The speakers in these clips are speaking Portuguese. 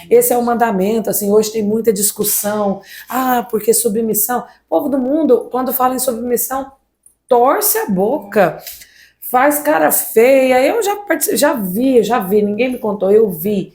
Esse é o mandamento, assim, hoje tem muita discussão. Porque submissão. O povo do mundo, quando fala em submissão, torce a boca, faz cara feia. Eu já vi, ninguém me contou, eu vi.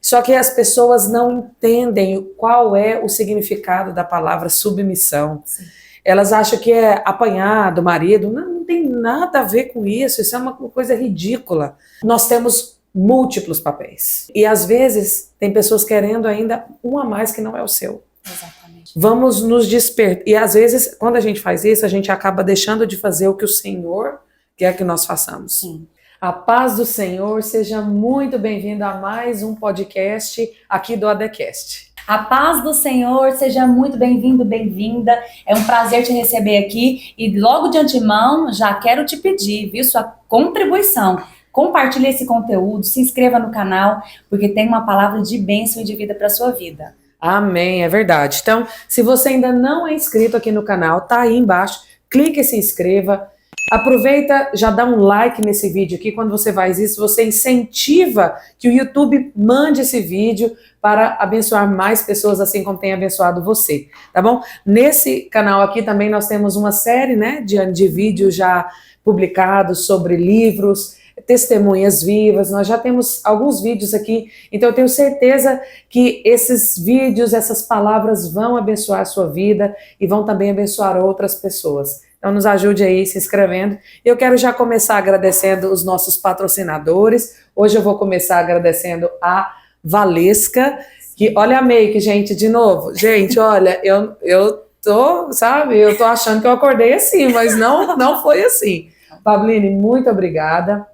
Só que as pessoas não entendem qual é o significado da palavra submissão. Sim. Elas acham que é apanhar do marido. Não tem nada a ver com isso. Isso é uma coisa ridícula. Nós temos múltiplos papéis. E às vezes tem pessoas querendo ainda um a mais que não é o seu. Exatamente. Vamos nos despertar. E às vezes, quando a gente faz isso, a gente acaba deixando de fazer o que o Senhor quer que nós façamos. Sim. A paz do Senhor, seja muito bem-vindo a mais um podcast aqui do ADCast. A paz do Senhor, seja muito bem-vindo, bem-vinda. É um prazer te receber aqui e logo de antemão já quero te pedir, viu, sua contribuição. Compartilhe esse conteúdo, se inscreva no canal, porque tem uma palavra de bênção e de vida para a sua vida. Amém, é verdade. Então, se você ainda não é inscrito aqui no canal, tá aí embaixo, clique e se inscreva. Aproveita, já dá um like nesse vídeo aqui. Quando você faz isso, você incentiva que o YouTube mande esse vídeo para abençoar mais pessoas, assim como tem abençoado você, tá bom? Nesse canal aqui também nós temos uma série, né, de vídeos já publicados sobre livros, testemunhas vivas. Nós já temos alguns vídeos aqui, então eu tenho certeza que esses vídeos, essas palavras vão abençoar a sua vida e vão também abençoar outras pessoas. Então nos ajude aí se inscrevendo. Eu quero já começar agradecendo os nossos patrocinadores. Hoje eu vou começar agradecendo a Valesca, que olha a make, gente, de novo. Gente, olha, eu tô, sabe, eu tô achando que eu acordei assim, mas não foi assim. Pabline, muito obrigada.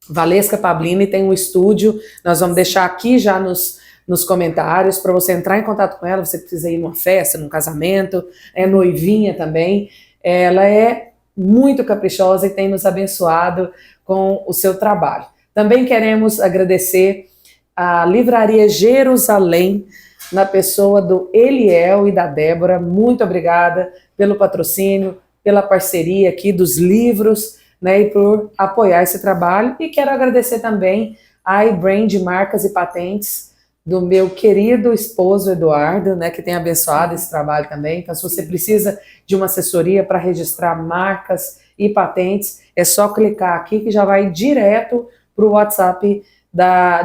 Valesca Pabline tem um estúdio, nós vamos deixar aqui já nos comentários para você entrar em contato com ela. Você precisa ir numa festa, num casamento, é noivinha também. Ela é muito caprichosa e tem nos abençoado com o seu trabalho. Também queremos agradecer a Livraria Jerusalém, na pessoa do Eliel e da Débora. Muito obrigada pelo patrocínio, pela parceria aqui dos livros, né, e por apoiar esse trabalho. E quero agradecer também a iBrand Marcas e Patentes, do meu querido esposo Eduardo, né, que tem abençoado esse trabalho também. Então, se você precisa de uma assessoria para registrar marcas e patentes, é só clicar aqui que já vai direto para o WhatsApp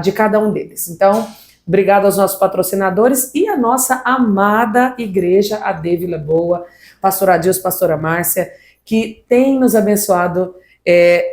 de cada um deles. Então, obrigado aos nossos patrocinadores e a nossa amada igreja, a Vila Boa, pastor Adilson, pastora Márcia, que tem nos abençoado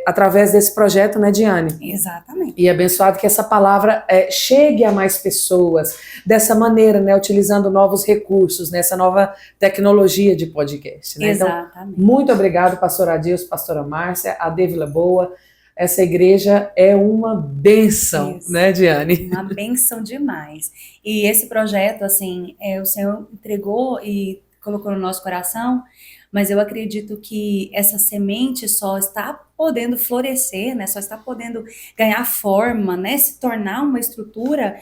através desse projeto, né, Diane? Exatamente. E abençoado que essa palavra chegue a mais pessoas, dessa maneira, né, utilizando novos recursos, nessa nova tecnologia de podcast. Né? Exatamente. Então, muito obrigado, pastor Adilson, pastora Márcia, a Vila Boa. Essa igreja é uma bênção, isso, né, Diane? Uma bênção demais. E esse projeto, assim, o Senhor entregou e colocou no nosso coração, mas eu acredito que essa semente só está podendo florescer, né? Só está podendo ganhar forma, né? Se tornar uma estrutura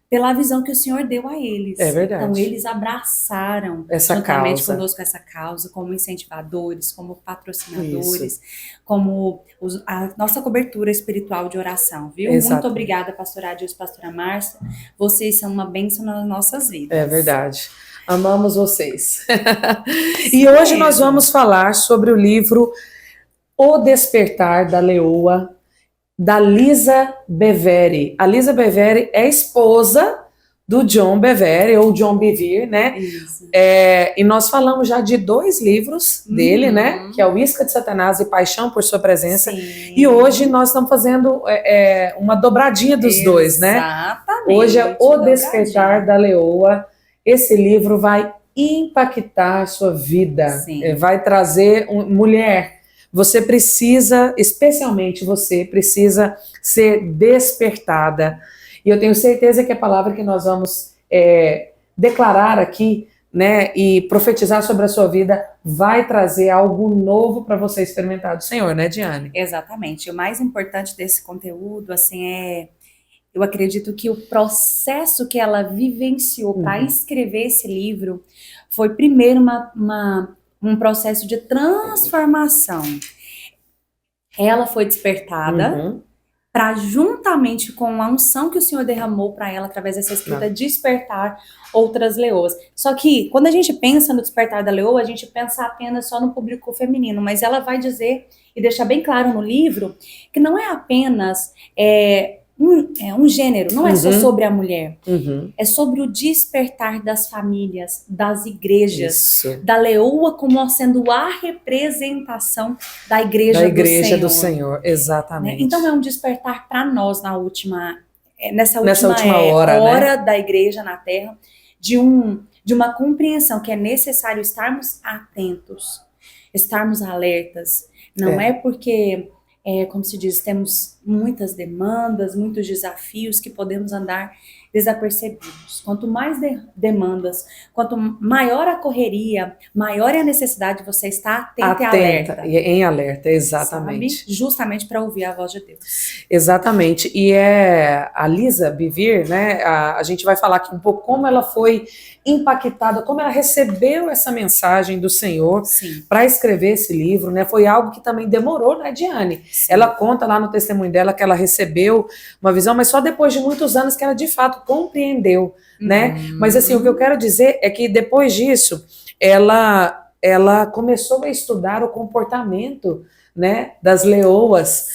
pela visão que o Senhor deu a eles. É verdade. Então, eles abraçaram essa juntamente causa. Conosco essa causa, como incentivadores, como patrocinadores, isso, como a nossa cobertura espiritual de oração, viu? Exato. Muito obrigada, pastora Adilson, pastora Márcia. Vocês são uma bênção nas nossas vidas. É verdade. Amamos vocês. E hoje nós vamos falar sobre o livro O Despertar da Leoa, da Lisa Bevere. A Lisa Bevere é esposa do John Bevere, ou John Bevere, né? Isso. E nós falamos já de 2 livros dele, né? Que é o Isca de Satanás e Paixão por Sua Presença. Sim. E hoje nós estamos fazendo uma dobradinha dos dois, né? Exatamente. Hoje é O Despertar da Leoa. Esse livro vai impactar a sua vida. Sim. Vai trazer mulher. Você precisa, especialmente você, precisa ser despertada. E eu tenho certeza que a palavra que nós vamos declarar aqui, né, e profetizar sobre a sua vida, vai trazer algo novo para você experimentar do Senhor, né, Diane? Exatamente. O mais importante desse conteúdo, assim, eu acredito que o processo que ela vivenciou para escrever esse livro foi primeiro um processo de transformação. Ela foi despertada para juntamente com a unção que o Senhor derramou para ela através dessa escrita, despertar outras leoas. Só que quando a gente pensa no despertar da leoa, a gente pensa apenas só no público feminino, mas ela vai dizer e deixar bem claro no livro que não é apenas um gênero, não é só sobre a mulher, é sobre o despertar das famílias, das igrejas, da leoa como sendo a representação da igreja do Senhor. Exatamente. Né? Então é um despertar para nós nessa última hora, né? Da igreja na Terra, de uma compreensão que é necessário estarmos atentos, estarmos alertas. Não é porque, como se diz, temos muitas demandas, muitos desafios que podemos andar desapercebidos. Quanto mais demandas, quanto maior a correria, maior é a necessidade de você estar atenta e alerta. Em alerta, exatamente. Sabe? Justamente para ouvir a voz de Deus. Exatamente. E a Lisa Bevere, né, a gente vai falar aqui um pouco como ela foi impactada, como ela recebeu essa mensagem do Senhor para escrever esse livro, né? Foi algo que também demorou, né, Diane? Sim. Ela conta lá no testemunho dela que ela recebeu uma visão, mas só depois de muitos anos que ela de fato compreendeu, né? Mas assim, o que eu quero dizer é que depois disso, ela começou a estudar o comportamento, né, das leoas,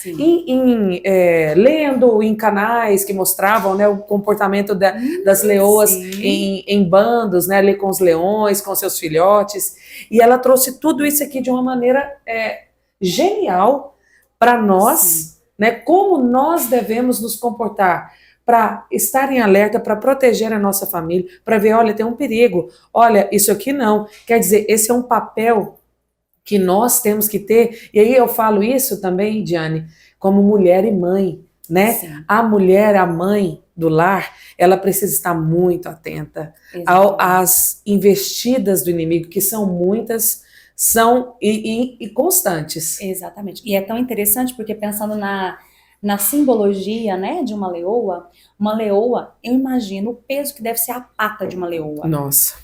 lendo em canais que mostravam, né, o comportamento das leoas em bandos, né, ali com os leões, com seus filhotes, e ela trouxe tudo isso aqui de uma maneira genial para nós, né, como nós devemos nos comportar para estar em alerta, para proteger a nossa família, para ver, olha, tem um perigo, olha, isso aqui não, quer dizer, esse é um papel que nós temos que ter, e aí eu falo isso também, Diane, como mulher e mãe, né? Sim. A mulher, a mãe do lar, ela precisa estar muito atenta às investidas do inimigo, que são muitas, são e constantes. Exatamente. E é tão interessante porque pensando na simbologia, né, de uma leoa, eu imagino o peso que deve ser a pata de uma leoa. Nossa.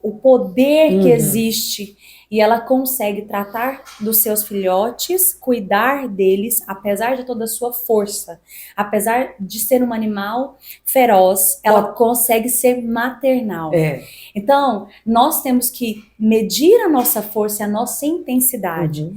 O poder que existe, e ela consegue tratar dos seus filhotes, cuidar deles, apesar de toda a sua força. Apesar de ser um animal feroz, ela consegue ser maternal. Então, nós temos que medir a nossa força e a nossa intensidade.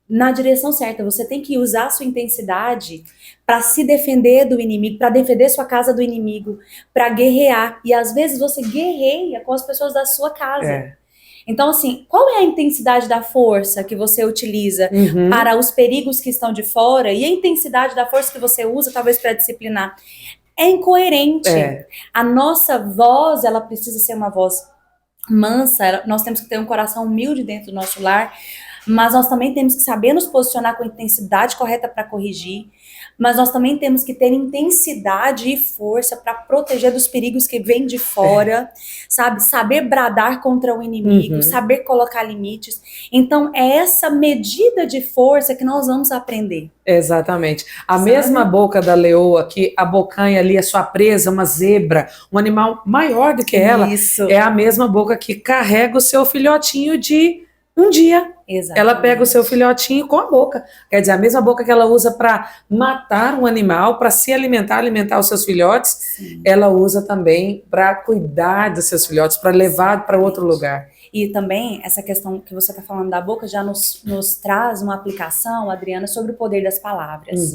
Na direção certa, você tem que usar a sua intensidade para se defender do inimigo, para defender sua casa do inimigo, para guerrear. E às vezes você guerreia com as pessoas da sua casa. Então, assim, qual é a intensidade da força que você utiliza para os perigos que estão de fora e a intensidade da força que você usa, talvez, para disciplinar? É incoerente. A nossa voz, ela precisa ser uma voz mansa, nós temos que ter um coração humilde dentro do nosso lar, mas nós também temos que saber nos posicionar com a intensidade correta para corrigir, mas nós também temos que ter intensidade e força para proteger dos perigos que vêm de fora, sabe? Saber bradar contra o inimigo, saber colocar limites. Então, é essa medida de força que nós vamos aprender. Exatamente. A mesma boca da leoa, que abocanha ali a sua presa, uma zebra, um animal maior do que ela, é a mesma boca que carrega o seu filhotinho de um dia. Ela pega o seu filhotinho com a boca. Quer dizer, a mesma boca que ela usa para matar um animal, para se alimentar os seus filhotes, ela usa também para cuidar dos seus filhotes, para levar para outro lugar. E também, essa questão que você está falando da boca já nos traz uma aplicação, Adriana, sobre o poder das palavras.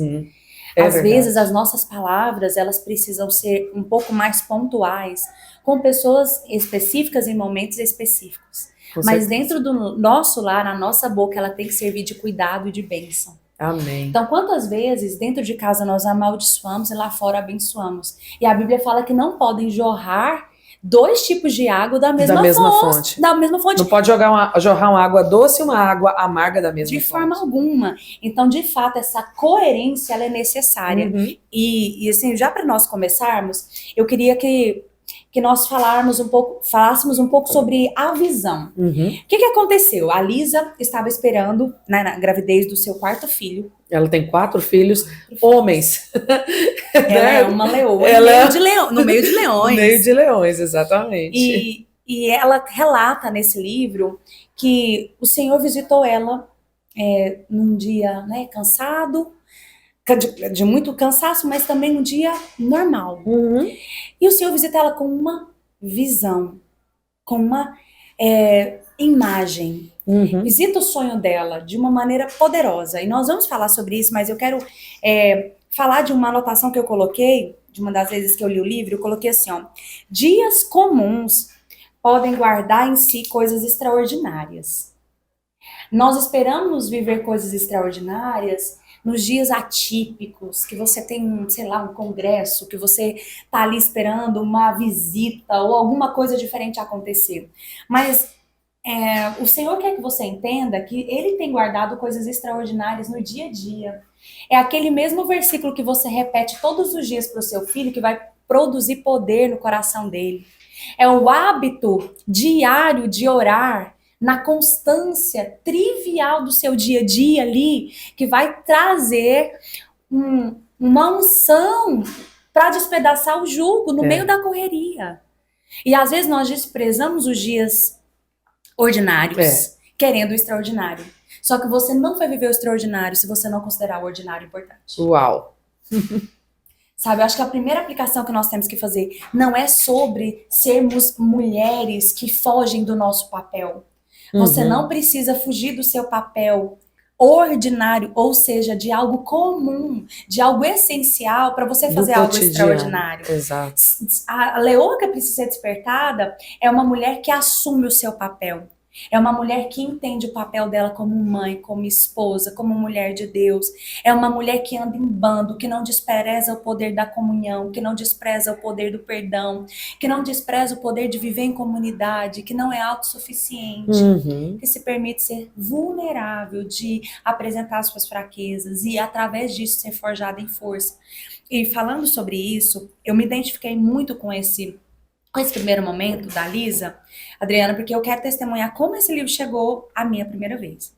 Às vezes, as nossas palavras, elas precisam ser um pouco mais pontuais, com pessoas específicas em momentos específicos. Mas dentro do nosso lar, a nossa boca, ela tem que servir de cuidado e de bênção. Amém. Então, quantas vezes dentro de casa nós amaldiçoamos e lá fora abençoamos? E a Bíblia fala que não podem jorrar dois tipos de água da mesma fonte. Não pode jorrar uma água doce e uma água amarga da mesma fonte. De forma alguma. Então, de fato, essa coerência ela é necessária. E assim, já para nós começarmos, eu queria que nós falássemos um pouco sobre a visão. O que aconteceu? A Lisa estava esperando, né, na gravidez do seu quarto filho. Ela tem 4 filhos, homens. Ela é uma leoa no meio de leões. No meio de leões, exatamente. E ela relata nesse livro que o Senhor visitou ela num dia, né, cansado, de muito cansaço, mas também um dia normal. Uhum. E o Senhor visita ela com uma visão, com uma imagem. Uhum. Visita o sonho dela de uma maneira poderosa. E nós vamos falar sobre isso, mas eu quero falar de uma anotação que eu coloquei, de uma das vezes que eu li o livro, eu coloquei assim, ó. Dias comuns podem guardar em si coisas extraordinárias. Nós esperamos viver coisas extraordinárias nos dias atípicos, que você tem, sei lá, um congresso, que você tá ali esperando uma visita ou alguma coisa diferente acontecer. Mas o Senhor quer que você entenda que Ele tem guardado coisas extraordinárias no dia a dia. É aquele mesmo versículo que você repete todos os dias para o seu filho que vai produzir poder no coração dele. É o hábito diário de orar na constância trivial do seu dia a dia ali que vai trazer uma unção para despedaçar o jugo no meio da correria. E às vezes nós desprezamos os dias ordinários, querendo o extraordinário. Só que você não vai viver o extraordinário se você não considerar o ordinário importante. Uau! Sabe, eu acho que a primeira aplicação que nós temos que fazer não é sobre sermos mulheres que fogem do nosso papel. Você não precisa fugir do seu papel ordinário, ou seja, de algo comum, de algo essencial para você fazer algo extraordinário. Exato. A leoa que precisa ser despertada é uma mulher que assume o seu papel. É uma mulher que entende o papel dela como mãe, como esposa, como mulher de Deus. É uma mulher que anda em bando, que não despreza o poder da comunhão, que não despreza o poder do perdão, que não despreza o poder de viver em comunidade, que não é autossuficiente, que se permite ser vulnerável, de apresentar suas fraquezas e, através disso, ser forjada em força. E falando sobre isso, eu me identifiquei muito com esse primeiro momento da Lisa, Adriana, porque eu quero testemunhar como esse livro chegou à minha primeira vez.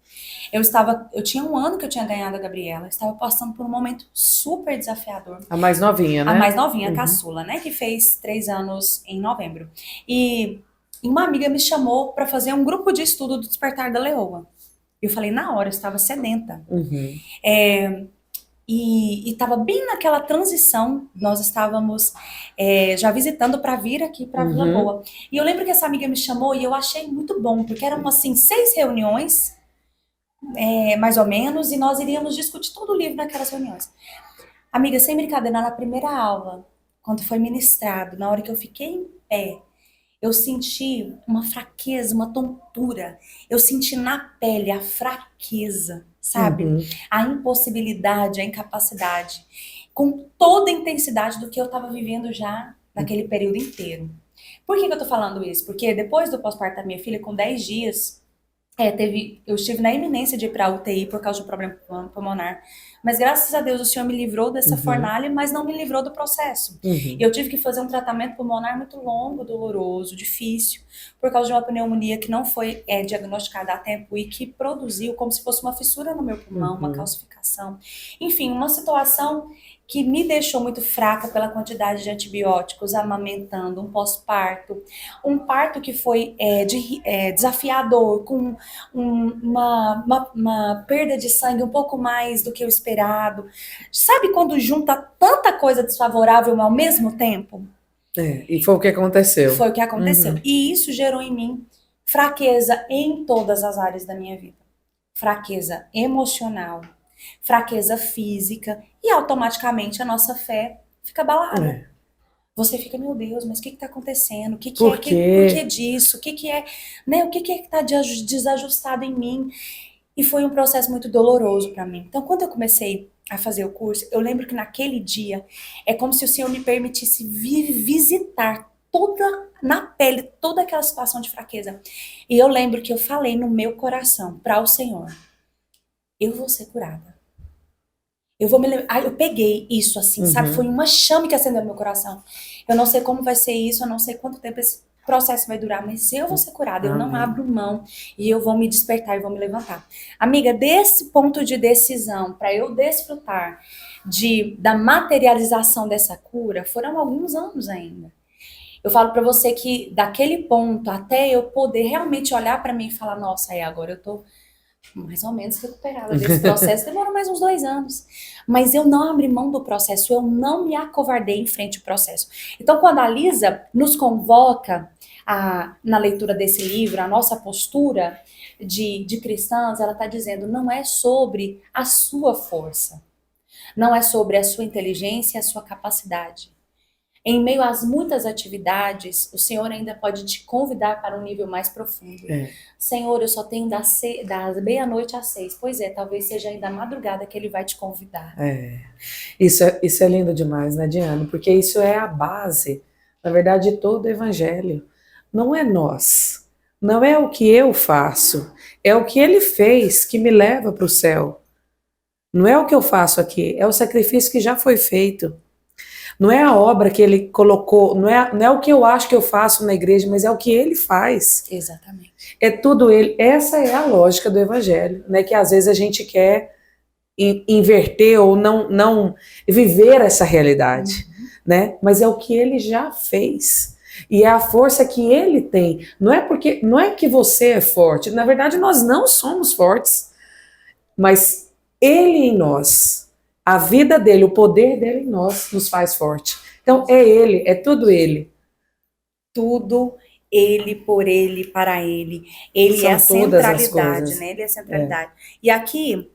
Eu tinha um ano que eu tinha ganhado a Gabriela, estava passando por um momento super desafiador. A mais novinha, né? A mais novinha, a caçula, né? Que fez 3 anos em novembro. E uma amiga me chamou para fazer um grupo de estudo do Despertar da Leoa. Eu falei, na hora, eu estava sedenta. E estava bem naquela transição, nós estávamos já visitando para vir aqui para Vila Boa. E eu lembro que essa amiga me chamou e eu achei muito bom, porque eram assim 6 reuniões, mais ou menos, e nós iríamos discutir todo o livro naquelas reuniões. Amiga, sem brincadeira, na primeira aula, quando foi ministrado, na hora que eu fiquei em pé, eu senti uma fraqueza, uma tontura. Eu senti na pele a fraqueza, sabe? A impossibilidade, a incapacidade. Com toda a intensidade do que eu estava vivendo já naquele período inteiro. Por que eu tô falando isso? Porque depois do pós-parto da minha filha, com 10 dias, eu estive na iminência de ir para a UTI por causa de um problema pulmonar. Mas graças a Deus o Senhor me livrou dessa fornalha, mas não me livrou do processo. E eu tive que fazer um tratamento pulmonar muito longo, doloroso, difícil, por causa de uma pneumonia que não foi diagnosticada a tempo e que produziu como se fosse uma fissura no meu pulmão, uma calcificação. Enfim, uma situação que me deixou muito fraca pela quantidade de antibióticos, amamentando, um pós-parto, um parto que foi desafiador, com uma perda de sangue um pouco mais do que o esperado. Sabe quando junta tanta coisa desfavorável ao mesmo tempo? E foi o que aconteceu. Foi o que aconteceu. E isso gerou em mim fraqueza em todas as áreas da minha vida. Fraqueza emocional, fraqueza física, e automaticamente a nossa fé fica abalada. Você fica, meu Deus, mas o que está acontecendo? O que Por quê? Por que disso? O que é, né? O que está desajustado em mim? E foi um processo muito doloroso para mim. Então, quando eu comecei a fazer o curso, eu lembro que naquele dia é como se o Senhor me permitisse vir visitar na pele toda aquela situação de fraqueza. E eu lembro que eu falei no meu coração para o Senhor: eu vou ser curada. Eu peguei isso assim, sabe? Foi uma chama que acendeu no meu coração. Eu não sei como vai ser isso, eu não sei quanto tempo esse processo vai durar, mas eu vou ser curada, eu não abro mão e eu vou me despertar e vou me levantar. Amiga, desse ponto de decisão, para eu desfrutar da materialização dessa cura, foram alguns anos ainda. Eu falo para você que daquele ponto até eu poder realmente olhar para mim e falar, nossa, agora eu tô mais ou menos recuperada desse processo, demorou mais uns 2 anos. Mas eu não abri mão do processo, eu não me acovardei em frente ao processo. Então, quando a Lisa nos convoca na leitura desse livro, a nossa postura de cristãs, ela está dizendo, não é sobre a sua força, não é sobre a sua inteligência e a sua capacidade. Em meio às muitas atividades, o Senhor ainda pode te convidar para um nível mais profundo. Senhor, eu só tenho das meia-noite às 6. Pois é, talvez seja ainda a madrugada que Ele vai te convidar. Isso é lindo demais, né, Diane? Porque isso é a base, na verdade, de todo o evangelho. Não é nós, não é o que eu faço, é o que Ele fez que me leva para o céu. Não é o que eu faço aqui, é o sacrifício que já foi feito. Não é a obra que Ele colocou, não é o que eu acho que eu faço na igreja, mas é o que Ele faz. Exatamente. É tudo Ele. Essa é a lógica do evangelho, né? Que às vezes a gente quer inverter ou não viver essa realidade, né? Mas é o que Ele já fez. E é a força que Ele tem. Não é que você é forte. Na verdade, nós não somos fortes. Mas Ele em nós, a vida dele, o poder dele em nós nos faz forte. Então é Ele, é tudo Ele. Tudo Ele, por Ele, para Ele. Ele São é a centralidade, coisas. né? Ele é a centralidade. E aqui,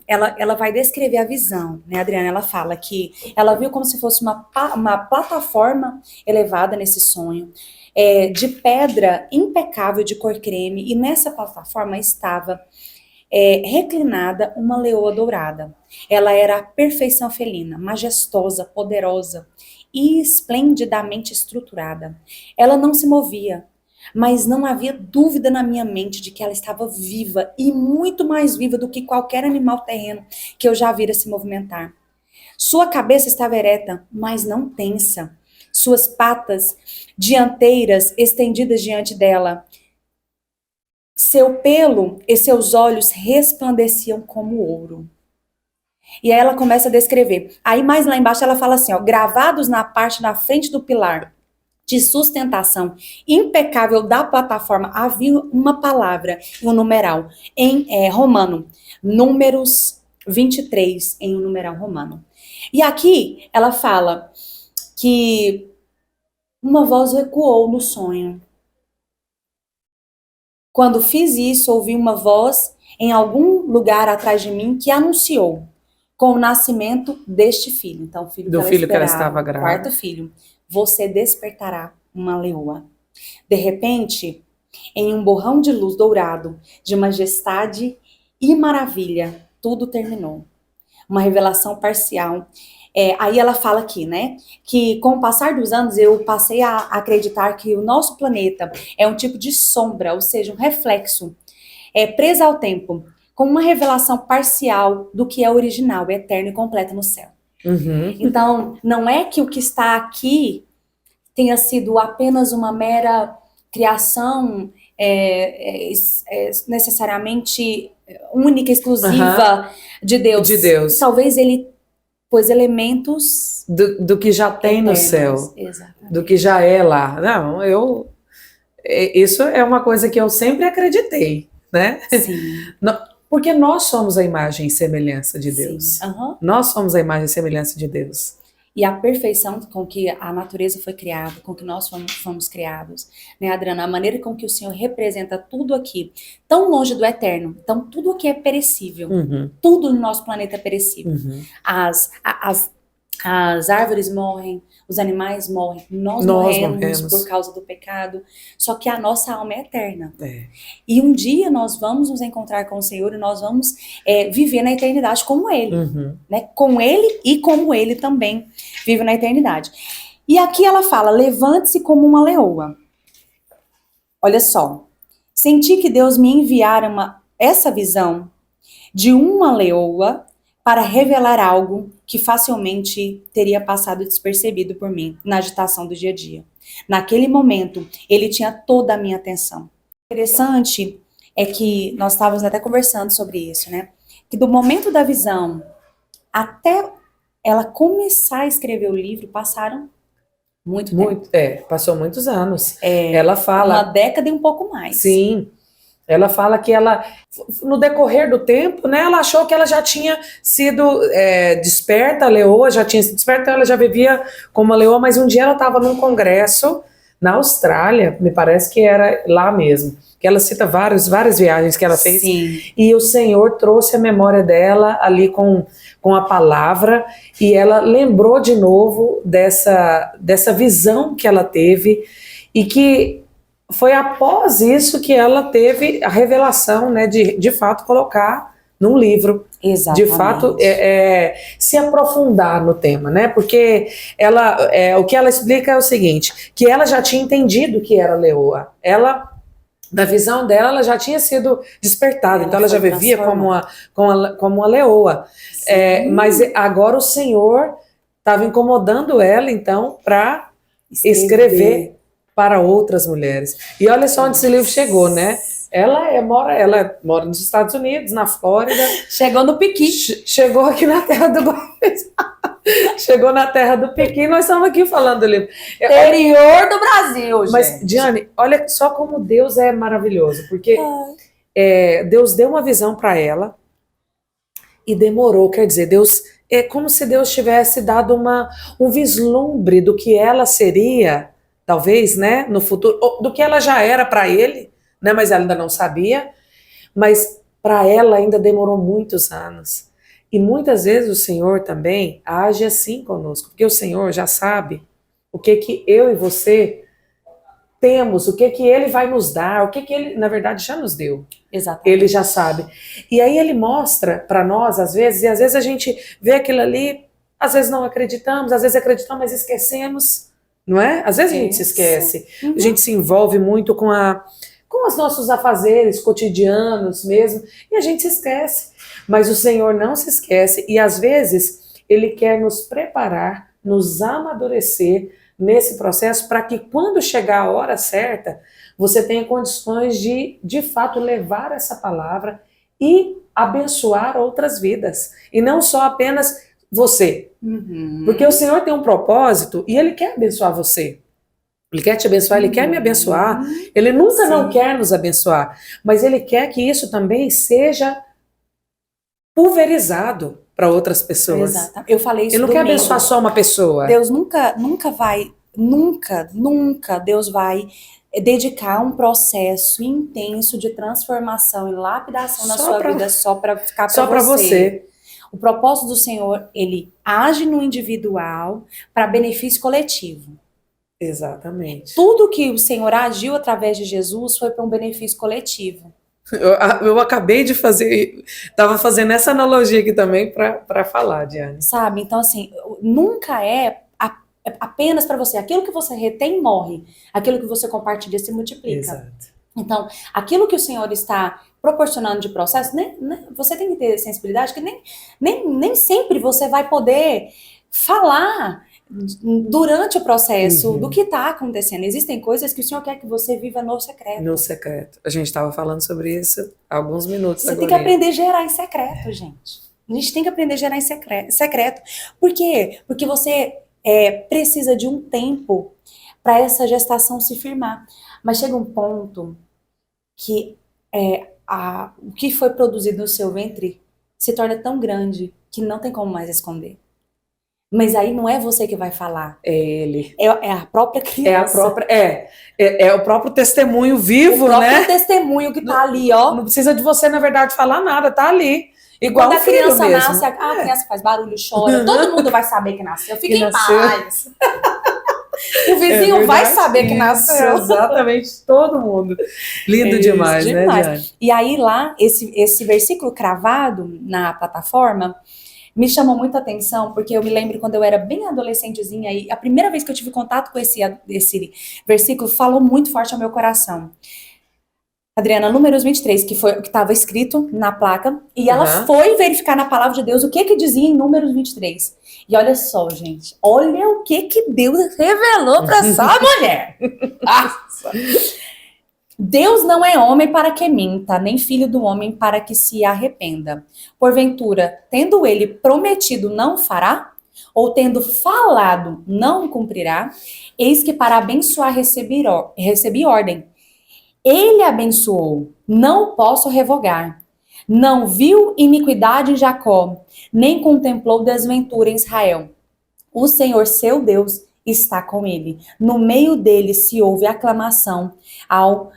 ela vai descrever a visão, né, Adriana? Ela fala que ela viu como se fosse uma plataforma elevada nesse sonho, de pedra impecável de cor creme, e nessa plataforma estava reclinada uma leoa dourada. Ela era a perfeição felina, majestosa, poderosa e esplendidamente estruturada. Ela não se movia, mas não havia dúvida na minha mente de que ela estava viva e muito mais viva do que qualquer animal terreno que eu já vira se movimentar. Sua cabeça estava ereta, mas não tensa. Suas patas dianteiras estendidas diante dela. Seu pelo e seus olhos resplandeciam como ouro. E aí ela começa a descrever. Aí mais lá embaixo ela fala assim, ó, gravados na parte da frente do pilar de sustentação impecável da plataforma, havia uma palavra, um numeral, em romano, números 23, em um numeral romano. E aqui ela fala que uma voz ecoou no sonho. Quando fiz isso, ouvi uma voz em algum lugar atrás de mim que anunciou com o nascimento deste filho. Então, o filho do filho que ela estava grávida. Quarto filho. Você despertará uma leoa. De repente, em um borrão de luz dourado, de majestade e maravilha, tudo terminou. Uma revelação parcial. Aí ela fala aqui, né, que com o passar dos anos eu passei a acreditar que o nosso planeta é um tipo de sombra, ou seja, um reflexo, presa ao tempo, com uma revelação parcial do que é original, eterno e completo no céu. Então, não é que o que está aqui tenha sido apenas uma mera criação necessariamente única, exclusiva de Deus. De Deus. Talvez ele pôs elementos do que já tem eternos, no céu. Exatamente. Do que já é lá. Não, isso é uma coisa que eu sempre acreditei, né? Sim. Porque nós somos a imagem e semelhança de Deus. Nós somos a imagem e semelhança de Deus. E a perfeição com que a natureza foi criada, com que nós fomos criados, né, Adriana? A maneira com que o Senhor representa tudo aqui, tão longe do eterno. Então, tudo aqui é perecível. Tudo no nosso planeta é perecível. As árvores morrem, os animais morrem, nós morremos por causa do pecado, só que a nossa alma é eterna. E um dia nós vamos nos encontrar com o Senhor e nós vamos viver na eternidade como Ele, né? Com Ele e como Ele também vive na eternidade. E aqui ela fala, levante-se como uma leoa. Olha só, senti que Deus me enviara essa visão de uma leoa para revelar algo que facilmente teria passado despercebido por mim na agitação do dia a dia. Naquele momento, ele tinha toda a minha atenção. O interessante é que nós estávamos até conversando sobre isso, né? Que do momento da visão até ela começar a escrever o livro, passaram muito tempo. Passou muitos anos. Ela fala... Uma década e um pouco mais. Sim. Ela fala que ela, no decorrer do tempo, né, ela achou que ela já tinha sido desperta, a leoa já tinha sido desperta, então ela já vivia como a leoa, mas um dia ela estava num congresso na Austrália, me parece que era lá mesmo, que ela cita várias viagens que ela fez, Sim. e o Senhor trouxe a memória dela ali com a palavra, e ela lembrou de novo dessa visão que ela teve, e que foi após isso que ela teve a revelação, né, de fato colocar num livro. Exatamente. De fato, se aprofundar no tema, né? Porque o que ela explica é o seguinte, que ela já tinha entendido que era leoa. Ela, da visão dela, ela já tinha sido despertada, então ela já vivia como uma leoa. Mas agora o Senhor estava incomodando ela, então, para escrever para outras mulheres. E olha só onde esse livro chegou, né? Ela mora nos Estados Unidos, na Flórida. Chegou no Piqui. Chegou aqui na terra do Chegou na terra do Piqui, nós estamos aqui falando do livro. Interior do Brasil, gente. Mas, Diane, olha só como Deus é maravilhoso, porque Deus deu uma visão para ela e demorou, quer dizer, Deus... É como se Deus tivesse dado um vislumbre do que ela seria, talvez, né, no futuro, ou do que ela já era para ele, né, mas ela ainda não sabia, mas para ela ainda demorou muitos anos. E muitas vezes o Senhor também age assim conosco, porque o Senhor já sabe o que eu e você temos, o que Ele vai nos dar, o que Ele, na verdade, já nos deu. Exatamente. Ele já sabe. E aí Ele mostra para nós, às vezes, e às vezes a gente vê aquilo ali, às vezes não acreditamos, às vezes acreditamos, mas esquecemos, não é? Às vezes a gente se esquece, a gente se envolve muito com os nossos afazeres cotidianos mesmo, e a gente se esquece. Mas o Senhor não se esquece, e às vezes Ele quer nos preparar, nos amadurecer nesse processo, para que quando chegar a hora certa, você tenha condições de fato, levar essa palavra e abençoar outras vidas. E não só apenas você. Porque o Senhor tem um propósito e Ele quer abençoar você. Ele quer te abençoar, Ele quer me abençoar. Ele nunca não quer nos abençoar. Mas Ele quer que isso também seja pulverizado para outras pessoas. Exato. Eu falei isso. Ele não quer abençoar só uma pessoa. Deus nunca Deus vai dedicar um processo intenso de transformação e lapidação na sua vida só para ficar para você. O propósito do Senhor, Ele age no individual para benefício coletivo. Exatamente. Tudo que o Senhor agiu através de Jesus foi para um benefício coletivo. Eu acabei de fazer, estava fazendo essa analogia aqui também para falar, Diane. Sabe, então assim, nunca é apenas para você. Aquilo que você retém morre, aquilo que você compartilha se multiplica. Exato. Então, aquilo que o Senhor está proporcionando de processo, você tem que ter sensibilidade que nem sempre você vai poder falar durante o processo do que está acontecendo. Existem coisas que o Senhor quer que você viva no secreto. No secreto. A gente estava falando sobre isso há alguns minutos Você agora. tem que aprender a gerar em secreto, gente. A gente tem que aprender a gerar em secreto. Por quê? Porque você precisa de um tempo para essa gestação se firmar. Mas chega um ponto que o que foi produzido no seu ventre se torna tão grande que não tem como mais esconder. Mas aí não é você que vai falar. É ele. É a própria criança. É o próprio testemunho vivo, né? O próprio testemunho que tá ali, ó. Não precisa de você, na verdade, falar nada, tá ali. Igual quando a criança mesmo. nasce, a criança faz barulho, chora, todo mundo vai saber que nasceu. Fica em paz. O vizinho vai saber que nasceu. Exatamente, todo mundo. Lindo demais, né, Diane? E aí lá, esse versículo cravado na plataforma me chamou muita atenção, porque eu me lembro quando eu era bem adolescentezinha, e a primeira vez que eu tive contato com esse versículo falou muito forte ao meu coração. Adriana, Números 23, que foi o que estava escrito na placa, e ela foi verificar na palavra de Deus o que dizia em Números 23. E olha só, gente, olha o que Deus revelou para essa mulher. Nossa. Deus não é homem para que minta, nem filho do homem para que se arrependa. Porventura, tendo ele prometido, não fará? Ou tendo falado, não cumprirá? Eis que para abençoar recebi ordem. Ele abençoou, não posso revogar. Não viu iniquidade em Jacó, nem contemplou desventura em Israel. O Senhor seu Deus está com ele. No meio dele se ouve aclamação ao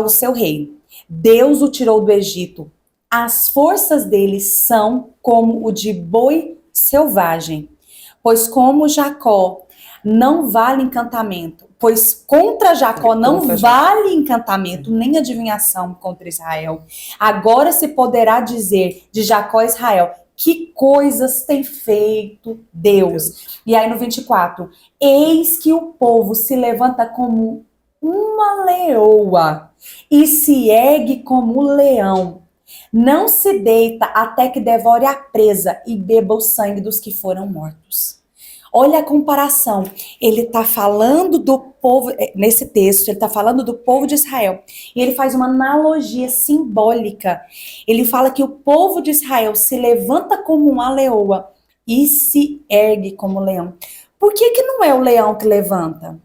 seu rei. Deus o tirou do Egito. As forças dele são como o de boi selvagem. Pois como Jacó não vale encantamento, pois contra Jacó não vale encantamento, nem adivinhação contra Israel. Agora se poderá dizer de Jacó e Israel, que coisas tem feito Deus. E aí no 24, eis que o povo se levanta como uma leoa e se ergue como leão. Não se deita até que devore a presa e beba o sangue dos que foram mortos. Olha a comparação. Ele está falando do povo, nesse texto, ele está falando do povo de Israel. E ele faz uma analogia simbólica. Ele fala que o povo de Israel se levanta como uma leoa e se ergue como leão. Por que não é o leão que levanta?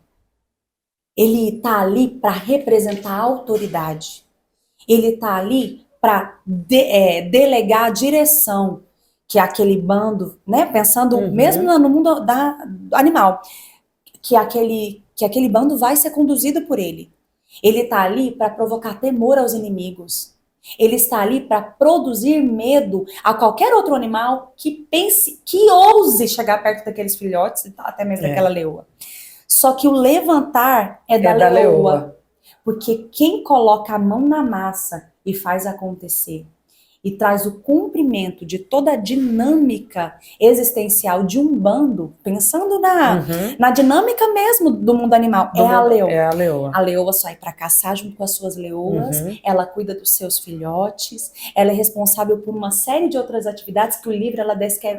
Ele está ali para representar a autoridade. Ele está ali para delegar a direção que aquele bando, né, pensando mesmo no mundo do animal, que aquele bando vai ser conduzido por ele. Ele está ali para provocar temor aos inimigos. Ele está ali para produzir medo a qualquer outro animal que pense, que ouse chegar perto daqueles filhotes, até mesmo daquela leoa. Só que o levantar é da leoa. Porque quem coloca a mão na massa e faz acontecer, e traz o cumprimento de toda a dinâmica existencial de um bando, pensando na dinâmica mesmo do mundo animal, é a leoa. É a leoa. A leoa sai para caçar junto com as suas leoas, ela cuida dos seus filhotes, ela é responsável por uma série de outras atividades que o livro ela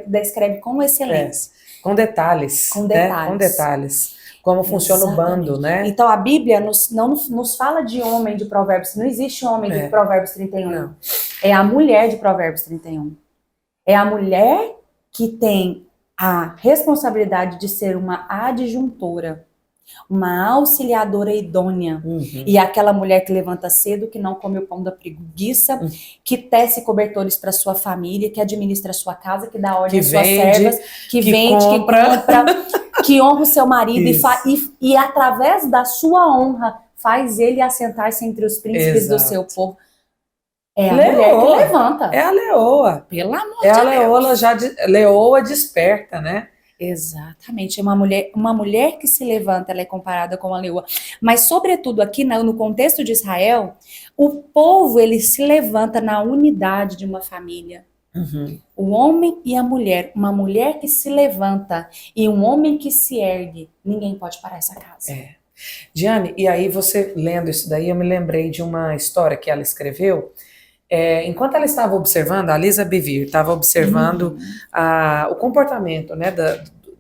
descreve com excelência. Com detalhes. Com detalhes. Né? Com detalhes. Como funciona o bando, né? Então a Bíblia não nos fala de homem de Provérbios, não existe homem de Provérbios 31. Não. É a mulher de Provérbios 31. É a mulher que tem a responsabilidade de ser uma adjuntora, uma auxiliadora idônea. E aquela mulher que levanta cedo, que não come o pão da preguiça, que tece cobertores para sua família, que administra a sua casa, que dá ordem às suas servas, que vende, que compra, que honra o seu marido e através da sua honra faz ele assentar-se entre os príncipes do seu povo. É a mulher que levanta. É a leoa. Pelo amor de Deus. É a leoa, leoa desperta, né? Exatamente, uma mulher que se levanta, ela é comparada com a leoa. Mas, sobretudo, aqui no contexto de Israel, o povo, ele se levanta na unidade de uma família. O homem e a mulher, uma mulher que se levanta e um homem que se ergue, ninguém pode parar essa casa. Diane, e aí você lendo isso daí, eu me lembrei de uma história que ela escreveu. Enquanto ela estava observando, a Lisa Bevere estava observando o comportamento, né,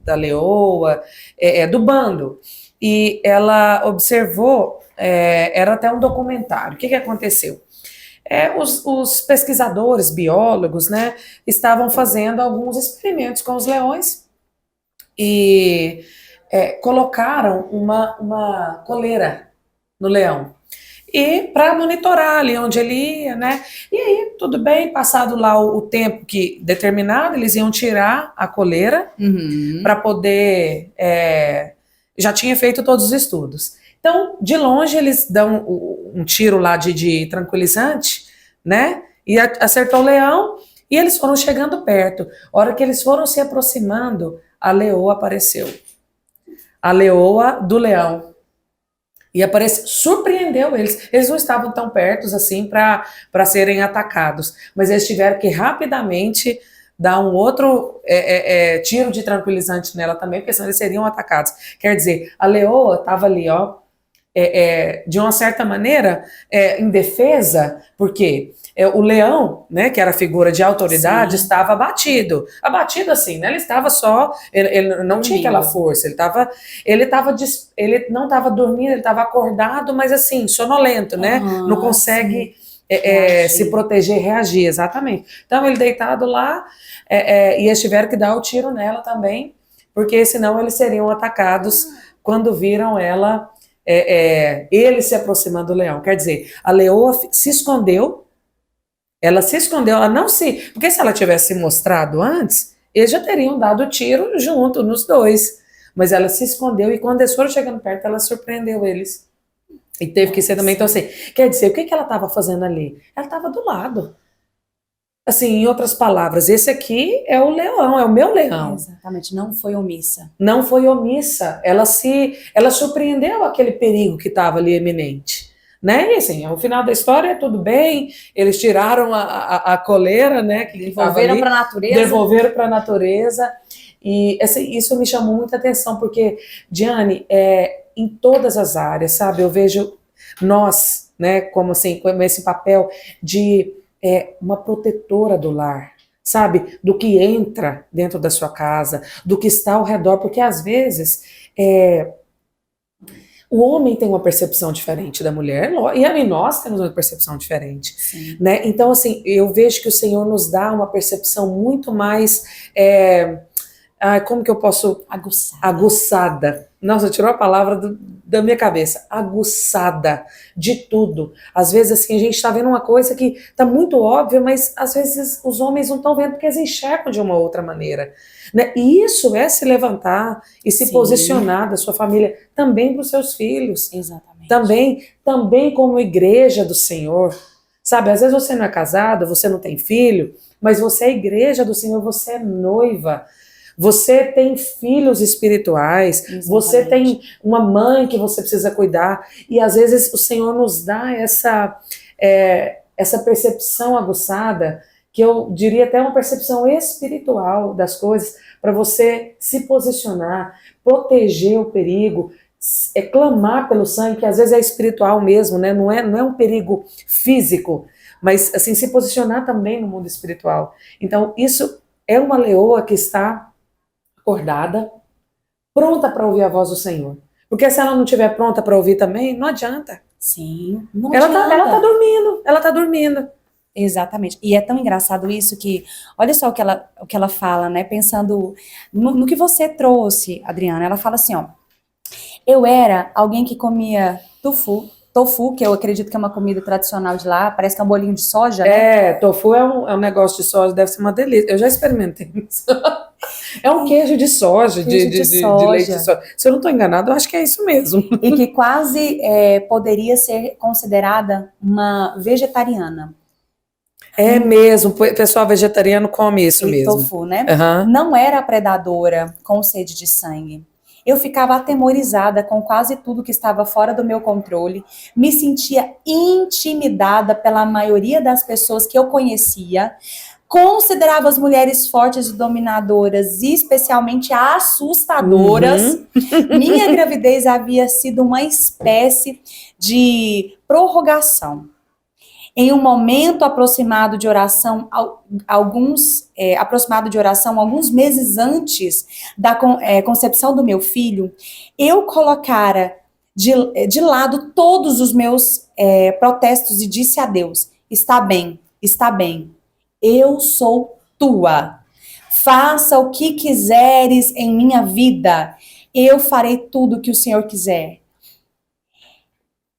da leoa, do bando, e ela observou, era até um documentário. O que aconteceu? Os pesquisadores, biólogos, né, estavam fazendo alguns experimentos com os leões e colocaram uma coleira no leão. E para monitorar ali onde ele ia, né? E aí, tudo bem, passado lá o tempo que determinado, eles iam tirar a coleira para poder... já tinha feito todos os estudos. Então, de longe, eles dão um tiro lá de tranquilizante, né? E acertou o leão, e eles foram chegando perto. A hora que eles foram se aproximando, a leoa apareceu. A leoa do leão. E surpreendeu eles. Eles não estavam tão perto assim para serem atacados, mas eles tiveram que rapidamente dar um outro tiro de tranquilizante nela também, porque senão eles seriam atacados. Quer dizer, a leoa estava ali, ó, de uma certa maneira, em defesa, porque o leão, né, que era a figura de autoridade, estava abatido assim, né, ele estava só, ele não tinha aquela força, ele não estava dormindo, ele estava acordado, mas assim, sonolento, né, não consegue se proteger, reagir, exatamente. Então ele deitado lá, e eles tiveram que dar o tiro nela também, porque senão eles seriam atacados quando viram ela ele se aproximando do leão. Quer dizer, a leoa se escondeu, ela não se... Porque se ela tivesse se mostrado antes, eles já teriam dado tiro junto nos dois. Mas ela se escondeu e quando eles foram chegando perto, ela surpreendeu eles. E teve que ser também. Então, assim, quer dizer, o que ela estava fazendo ali? Ela estava do lado. Assim, em outras palavras, esse aqui é o leão, é o meu leão. Exatamente, não foi omissa. Não foi omissa. Ela surpreendeu aquele perigo que estava ali iminente. Né? E assim, ao final da história, tudo bem, eles tiraram a coleira, né? Que devolveram para a natureza. Devolveram para a natureza. E assim, isso me chamou muita atenção, porque, Diane, em todas as áreas, sabe? Eu vejo nós, né, como assim, com esse papel de uma protetora do lar, sabe? Do que entra dentro da sua casa, do que está ao redor, porque às vezes o homem tem uma percepção diferente da mulher, e nós temos uma percepção diferente, né? Então, assim, eu vejo que o Senhor nos dá uma percepção muito mais... como que eu posso... Aguçada. Nossa, tirou a palavra da minha cabeça. Aguçada de tudo. Às vezes, assim, a gente está vendo uma coisa que está muito óbvia, mas às vezes os homens não estão vendo porque eles enxergam de uma outra maneira. Né? E isso é se levantar e se posicionar da sua família também para os seus filhos. Exatamente. Também como igreja do Senhor. Sabe, às vezes você não é casado, você não tem filho, mas você é igreja do Senhor, você é noiva. Você tem filhos espirituais, você tem uma mãe que você precisa cuidar, e às vezes o Senhor nos dá essa percepção aguçada, que eu diria até uma percepção espiritual das coisas, para você se posicionar, proteger o perigo, clamar pelo sangue, que às vezes é espiritual mesmo, né? Não é um perigo físico, mas assim, se posicionar também no mundo espiritual. Então isso é uma leoa que está acordada, pronta para ouvir a voz do Senhor. Porque se ela não estiver pronta para ouvir também, não adianta. Sim, não adianta. Ela tá dormindo. Exatamente. E é tão engraçado isso que, olha só o que ela fala, né? Pensando no que você trouxe, Adriana. Ela fala assim, ó. Eu era alguém que comia tofu, que eu acredito que é uma comida tradicional de lá, parece que é um bolinho de soja, né? Tofu é um negócio de soja, deve ser uma delícia. Eu já experimentei isso. É um queijo de soja, de leite de soja. Se eu não estou enganado, eu acho que é isso mesmo. E que quase poderia ser considerada uma vegetariana. É mesmo, o pessoal vegetariano come isso mesmo. Tofu, né? Não era predadora com sede de sangue. Eu ficava atemorizada com quase tudo que estava fora do meu controle, me sentia intimidada pela maioria das pessoas que eu conhecia, considerava as mulheres fortes e dominadoras, e especialmente assustadoras. Minha gravidez havia sido uma espécie de prorrogação. Em um momento aproximado de oração, alguns meses antes da concepção do meu filho, eu colocara de lado todos os meus protestos e disse a Deus: está bem, eu sou tua. Faça o que quiseres em minha vida. Eu farei tudo o que o Senhor quiser.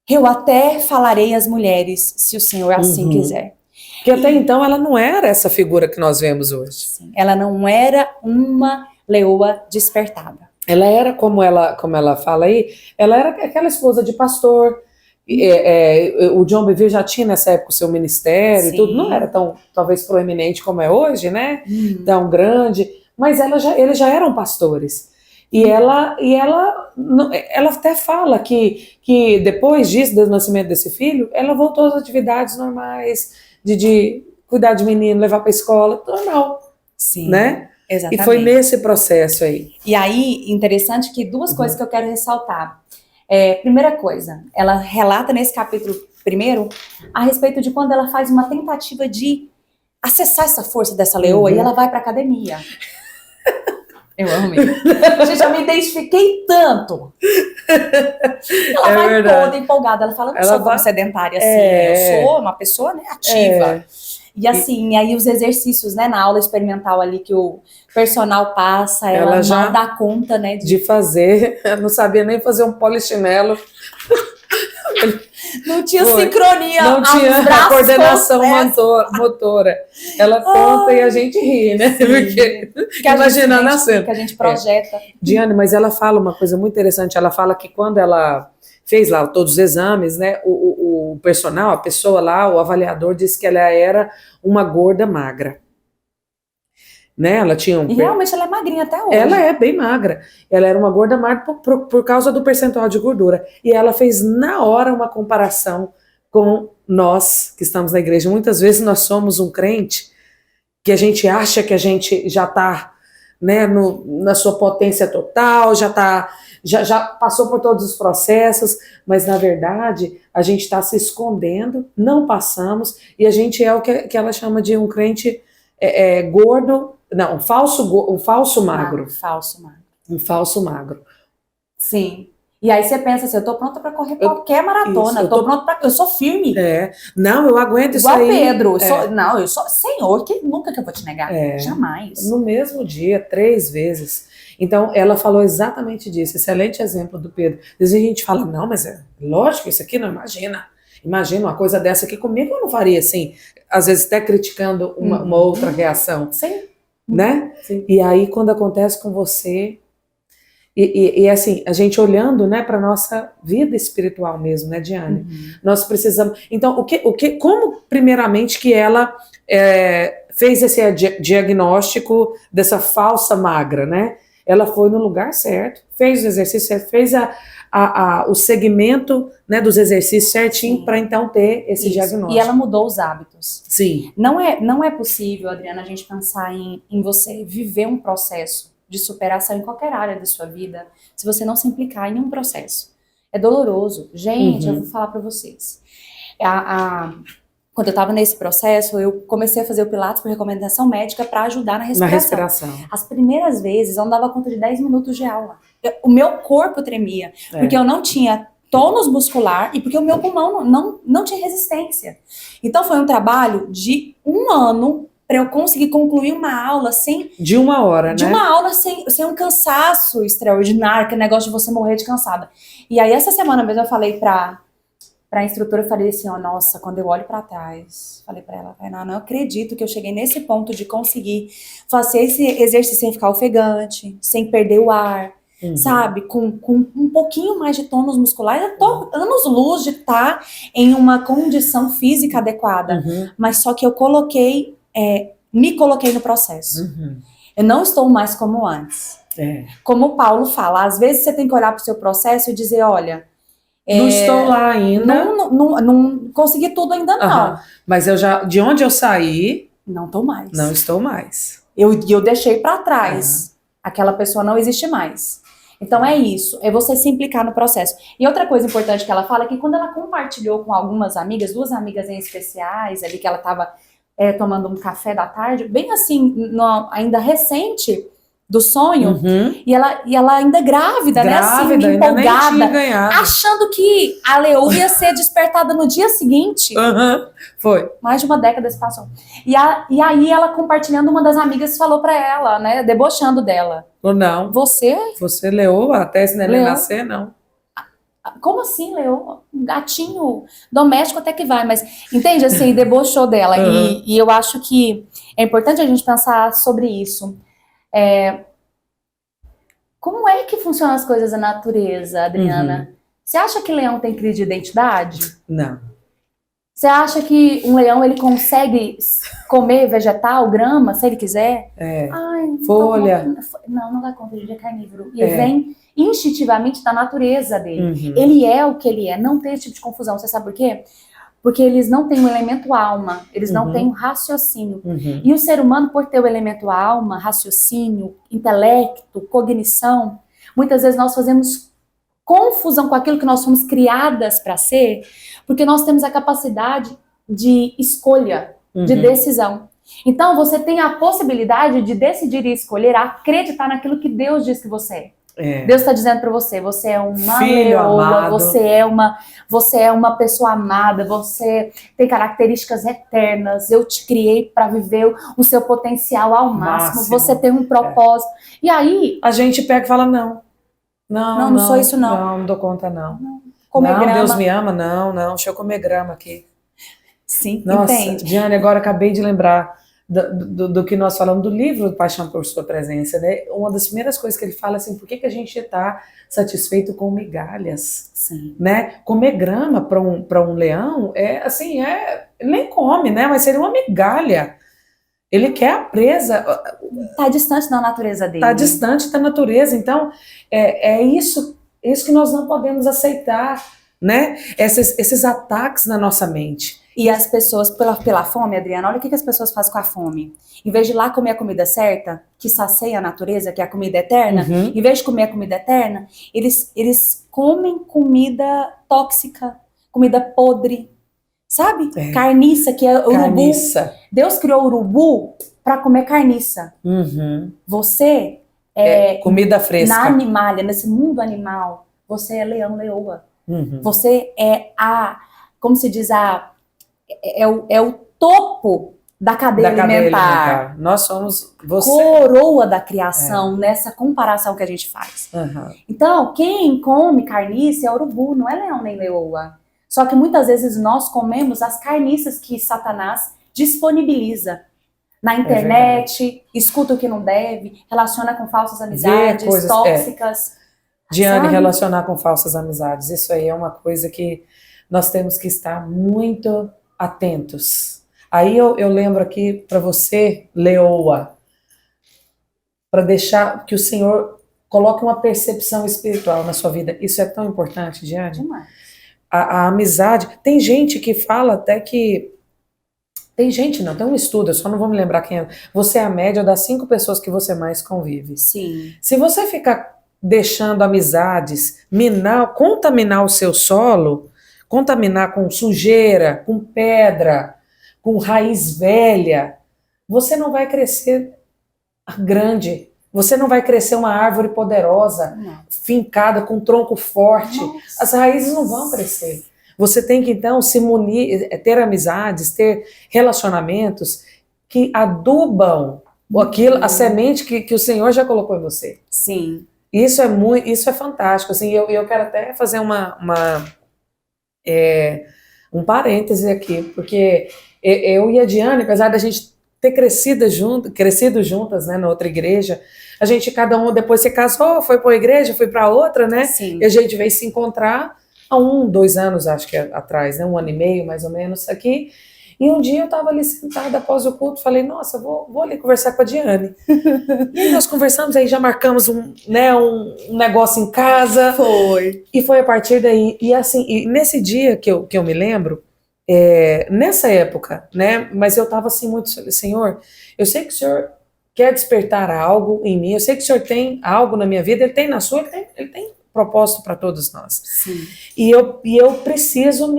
Eu até falarei às mulheres, se o Senhor assim quiser. Porque até então ela não era essa figura que nós vemos hoje. Sim, ela não era uma leoa despertada. Ela era, como ela fala aí, ela era aquela esposa de pastor. O John Bevere já tinha nessa época o seu ministério e tudo. Não era tão, talvez, proeminente como é hoje, né? Tão grande. Mas eles já eram pastores. E ela até fala que depois disso, do nascimento desse filho, ela voltou às atividades normais, de cuidar de menino, levar para a escola, normal. Sim, né? Exatamente. E foi nesse processo aí. E aí, interessante que duas coisas que eu quero ressaltar. Primeira coisa, ela relata nesse capítulo primeiro a respeito de quando ela faz uma tentativa de acessar essa força dessa leoa e ela vai para academia. Eu amo isso. Gente, eu me identifiquei tanto. Ela vai toda empolgada. Ela fala, eu não sou como sedentária assim. Eu sou uma pessoa, né, ativa. E assim, aí os exercícios, né, na aula experimental ali que o personal passa, ela já não dá conta, né, de fazer, eu não sabia nem fazer um polichinelo. Não tinha Foi. sincronia, Não tinha os braços coordenação com os pés. motora. Ela conta e a gente ri, né? Sim. Porque Que a imaginando a gente cena. que a gente projeta. Diane, mas ela fala uma coisa muito interessante. Ela fala que quando ela fez lá todos os exames, né? O personal, a pessoa lá, o avaliador, disse que ela era uma gorda magra. Né? Ela tinha E realmente ela é magrinha até hoje. Ela é bem magra. Ela era uma gorda magra por causa do percentual de gordura. E ela fez na hora uma comparação com nós que estamos na igreja. Muitas vezes nós somos um crente que a gente acha que a gente já está, né, na sua potência total, já passou por todos os processos, mas na verdade a gente está se escondendo, não passamos, e a gente é o que ela chama de um crente gordo. Não, um falso magro. Falso magro. Um falso magro. Sim. E aí você pensa assim, eu tô pronta para correr qualquer maratona, eu sou firme. Não, eu aguento isso aí. Igual Pedro, eu sou Senhor, que nunca que eu vou te negar. Jamais. No mesmo dia, 3 vezes. Então, ela falou exatamente disso, excelente exemplo do Pedro. Às vezes a gente fala, não, mas lógico, isso aqui não imagina uma coisa dessa aqui comigo, eu não faria assim. Às vezes até criticando uma outra reação. Sim. Né? Sim. E aí quando acontece com você e assim, a gente olhando, né, para nossa vida espiritual mesmo, né, Diane? Nós precisamos, então como primeiramente que ela fez esse diagnóstico dessa falsa magra, né? Ela foi no lugar certo, fez o exercício certo, fez o segmento, né, dos exercícios certinho para então ter esse diagnóstico. E ela mudou os hábitos. Sim. Não é possível, Adriana, a gente pensar em você viver um processo de superação em qualquer área da sua vida se você não se implicar em um processo. É doloroso. Gente, eu vou falar para vocês. Quando eu estava nesse processo, eu comecei a fazer o Pilates por recomendação médica para ajudar na respiração. As primeiras vezes, eu não dava conta de 10 minutos de aula. O meu corpo tremia, porque eu não tinha tônus muscular e porque o meu pulmão não tinha resistência. Então foi um trabalho de 1 ano para eu conseguir concluir uma aula sem... De 1 hora, né? De uma aula sem um cansaço extraordinário, que é negócio de você morrer de cansada. E aí essa semana mesmo eu falei pra instrutora, eu falei assim, nossa, quando eu olho pra trás, falei pra ela, não acredito que eu cheguei nesse ponto de conseguir fazer esse exercício sem ficar ofegante, sem perder o ar, sabe? Com um pouquinho mais de tônus muscular. Eu tô anos-luz de estar em uma condição física adequada, mas só que eu me coloquei no processo. Eu não estou mais como antes. Como o Paulo fala, às vezes você tem que olhar pro seu processo e dizer, olha... Não estou lá ainda. Não consegui tudo ainda não. Mas de onde eu saí... Não estou mais. Não estou mais. Eu deixei para trás. Aquela pessoa não existe mais. Então é isso, é você se implicar no processo. E outra coisa importante que ela fala é que quando ela compartilhou com algumas amigas, 2 amigas em especiais, ali que ela estava tomando um café da tarde, bem assim, ainda recente... do sonho, e ela ainda grávida, né, assim, empolgada, achando que a Leo ia ser despertada no dia seguinte. Foi. Mais de uma década se passou. E aí ela compartilhando, uma das amigas falou pra ela, né, debochando dela. Ou não. Você Leu até esse neném nascer, não. Como assim, Leo? Um gatinho doméstico até que vai, mas entende, assim, debochou dela. E eu acho que é importante a gente pensar sobre isso. Como é que funcionam as coisas da natureza, Adriana? Você acha que leão tem crise de identidade? Não. Você acha que um leão ele consegue comer vegetal, grama, se ele quiser? Folha. Não dá conta, ele é carnívoro. E ele vem instintivamente da natureza dele. Ele é o que ele é, não tem esse tipo de confusão. Você sabe por quê? Porque eles não têm o elemento alma, eles não têm o raciocínio. E o ser humano, por ter o elemento alma, raciocínio, intelecto, cognição, muitas vezes nós fazemos confusão com aquilo que nós fomos criadas para ser, porque nós temos a capacidade de escolha, de decisão. Então você tem a possibilidade de decidir e escolher, acreditar naquilo que Deus diz que você é. Deus está dizendo para você, você é uma Filho leoa, amado. você é uma pessoa amada, você tem características eternas, eu te criei para viver o seu potencial ao máximo, você tem um propósito. E aí... A gente pega e fala, não sou isso não dou conta não. Comer grama. Deus me ama, não, deixa eu comer grama aqui. Sim, nossa, entende? Diane, agora acabei de lembrar do que nós falamos do livro Paixão por Sua Presença, né? Uma das primeiras coisas que ele fala assim, por que a gente está satisfeito com migalhas? Sim. Né? Comer grama para um leão ele nem come, né? Mas seria uma migalha. Ele quer a presa. Está distante da natureza dele. Está distante da natureza. Então, é isso que nós não podemos aceitar, né? Esses ataques na nossa mente. E as pessoas, pela fome, Adriana, olha o que as pessoas fazem com a fome. Em vez de ir lá comer a comida certa, que sacia a natureza, que é a comida eterna, em vez de comer a comida eterna, eles comem comida tóxica, comida podre, sabe? Carniça, que é urubu. Carniça. Deus criou o urubu para comer carniça. Você comida fresca. Na animalia, nesse mundo animal, você é leão, leoa. Você é como se diz, é o topo da cadeia alimentar. Nós somos você. Coroa da criação, nessa comparação que a gente faz. Então, quem come carniça é urubu, não é leão nem leoa. Só que muitas vezes nós comemos as carniças que Satanás disponibiliza na internet, escuta o que não deve, relaciona com falsas amizades, coisas tóxicas. Diane, relacionar com falsas amizades, isso aí é uma coisa que nós temos que estar muito atentos. Aí eu lembro aqui para você, leoa, para deixar que o Senhor coloque uma percepção espiritual na sua vida. Isso é tão importante, Diane. Demais. A amizade, tem gente que fala até que... Tem um estudo, eu só não vou me lembrar quem é. Você é a média das 5 pessoas que você mais convive. Sim. Se você ficar deixando amizades contaminar o seu solo, contaminar com sujeira, com pedra, com raiz velha, você não vai crescer grande. Você não vai crescer uma árvore poderosa, fincada, com tronco forte. Nossa. As raízes não vão crescer. Você tem que, então, se munir, ter amizades, ter relacionamentos que adubam a semente que o Senhor já colocou em você. Sim. Isso é fantástico. Assim, eu quero até fazer um parêntese aqui, porque eu e a Diane, apesar da gente ter crescido juntas, né, na outra igreja, a gente, cada um depois se casou, foi para uma igreja, foi para outra, né? Sim. E a gente veio se encontrar há 2 anos, acho que atrás, né? 1 ano e meio, mais ou menos, aqui. E um dia eu estava ali sentada após o culto, falei, nossa, vou ali conversar com a Diane. E aí nós conversamos, aí já marcamos um negócio em casa. Foi. E foi a partir daí. E assim, e nesse dia que eu me lembro, nessa época, né? Mas eu estava assim muito, Senhor, eu sei que o Senhor quer despertar algo em mim, eu sei que o Senhor tem algo na minha vida, Ele tem na sua, Ele tem propósito para todos nós. Sim. E eu preciso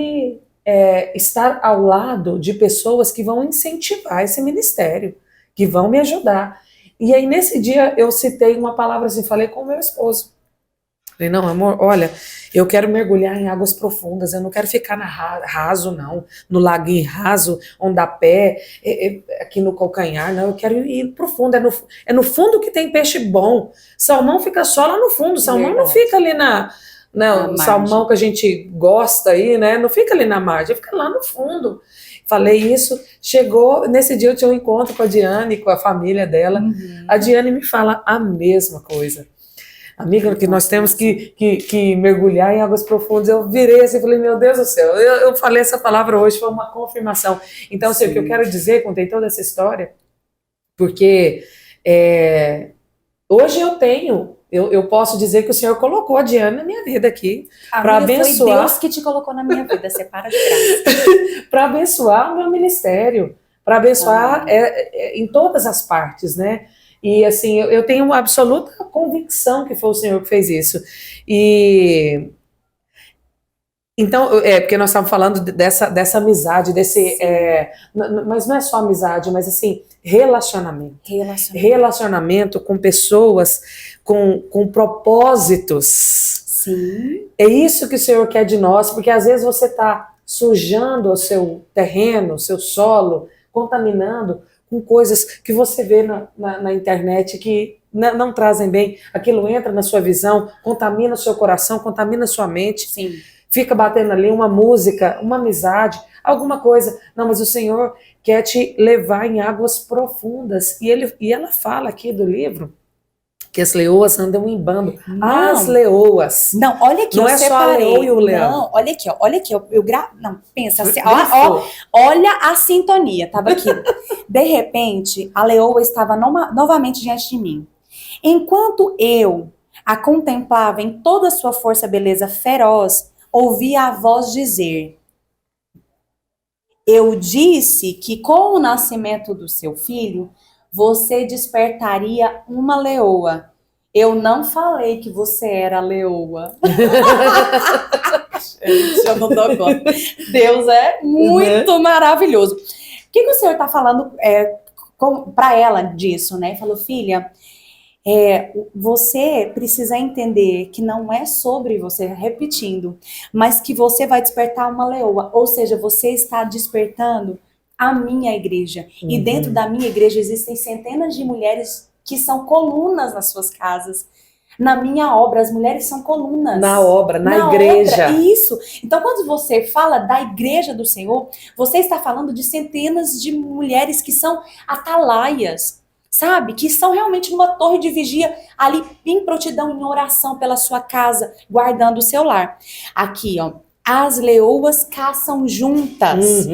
estar ao lado de pessoas que vão incentivar esse ministério, que vão me ajudar. E aí nesse dia eu citei uma palavra assim, falei com o meu esposo. Falei, não, amor, olha, eu quero mergulhar em águas profundas, eu não quero ficar raso, não, no laguinho raso, onde dá pé, aqui no calcanhar, não, eu quero ir profundo, é no fundo que tem peixe bom. Salmão fica só lá no fundo, salmão não fica ali o salmão que a gente gosta aí, né, não fica ali na margem, fica lá no fundo. Falei isso, chegou, nesse dia eu tinha um encontro com a Diane, com a família dela, a Diane me fala a mesma coisa. Amiga, que nós temos que mergulhar em águas profundas. Eu virei assim e falei, meu Deus do céu, eu falei essa palavra hoje, foi uma confirmação. Então, assim, o que eu quero dizer, contei toda essa história, porque hoje eu posso dizer que o Senhor colocou a Diane na minha vida aqui, para abençoar. Foi Deus que te colocou na minha vida, você para de graça. Para abençoar o meu ministério, para abençoar em todas as partes, né? E assim, eu tenho uma absoluta convicção que foi o Senhor que fez isso. E Então, porque nós estamos falando dessa amizade, mas não é só amizade, mas assim, relacionamento. Relacionamento com pessoas com propósitos. Sim. É isso que o Senhor quer de nós, porque às vezes você está sujando o seu terreno, o seu solo, contaminando com coisas que você vê na internet que não trazem bem. Aquilo entra na sua visão, contamina o seu coração, contamina a sua mente. Sim. Fica batendo ali uma música, uma amizade, alguma coisa. Não, mas o Senhor quer te levar em águas profundas. E ela fala aqui do livro que as leoas andam em bando. Não. As leoas. Não, olha aqui, não eu é separei. Só a leoa e o leão. Não, olha aqui, não, pensa assim, olha a sintonia, tava aqui. De repente, a leoa estava novamente diante de mim. Enquanto eu a contemplava em toda a sua força, beleza feroz, ouvi a voz dizer: eu disse que com o nascimento do seu filho, você despertaria uma leoa. Eu não falei que você era leoa. Gente, eu não dou conta. Deus é muito maravilhoso. O que o Senhor está falando para ela disso, né? Falou, filha, você precisa entender que não é sobre você, repetindo, mas que você vai despertar uma leoa, ou seja, você está despertando a minha igreja. E dentro da minha igreja existem centenas de mulheres que são colunas nas suas casas. Na minha obra, as mulheres são colunas. Na obra, na igreja. Obra, isso. Então, quando você fala da igreja do Senhor, você está falando de centenas de mulheres que são atalaias, sabe? Que estão realmente numa torre de vigia, ali em prontidão, em oração pela sua casa, guardando o seu lar. Aqui, ó, as leoas caçam juntas.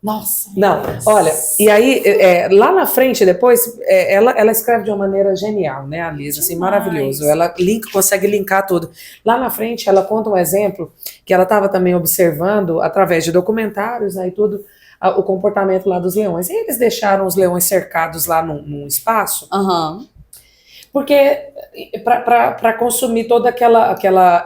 Nossa. Não, olha, e aí, lá na frente, depois, ela escreve de uma maneira genial, né, a Liz, assim, maravilhoso. Ela consegue linkar tudo. Lá na frente, ela conta um exemplo que ela estava também observando, através de documentários, né, e tudo, o comportamento lá dos leões. E eles deixaram os leões cercados lá num espaço, porque para consumir toda aquela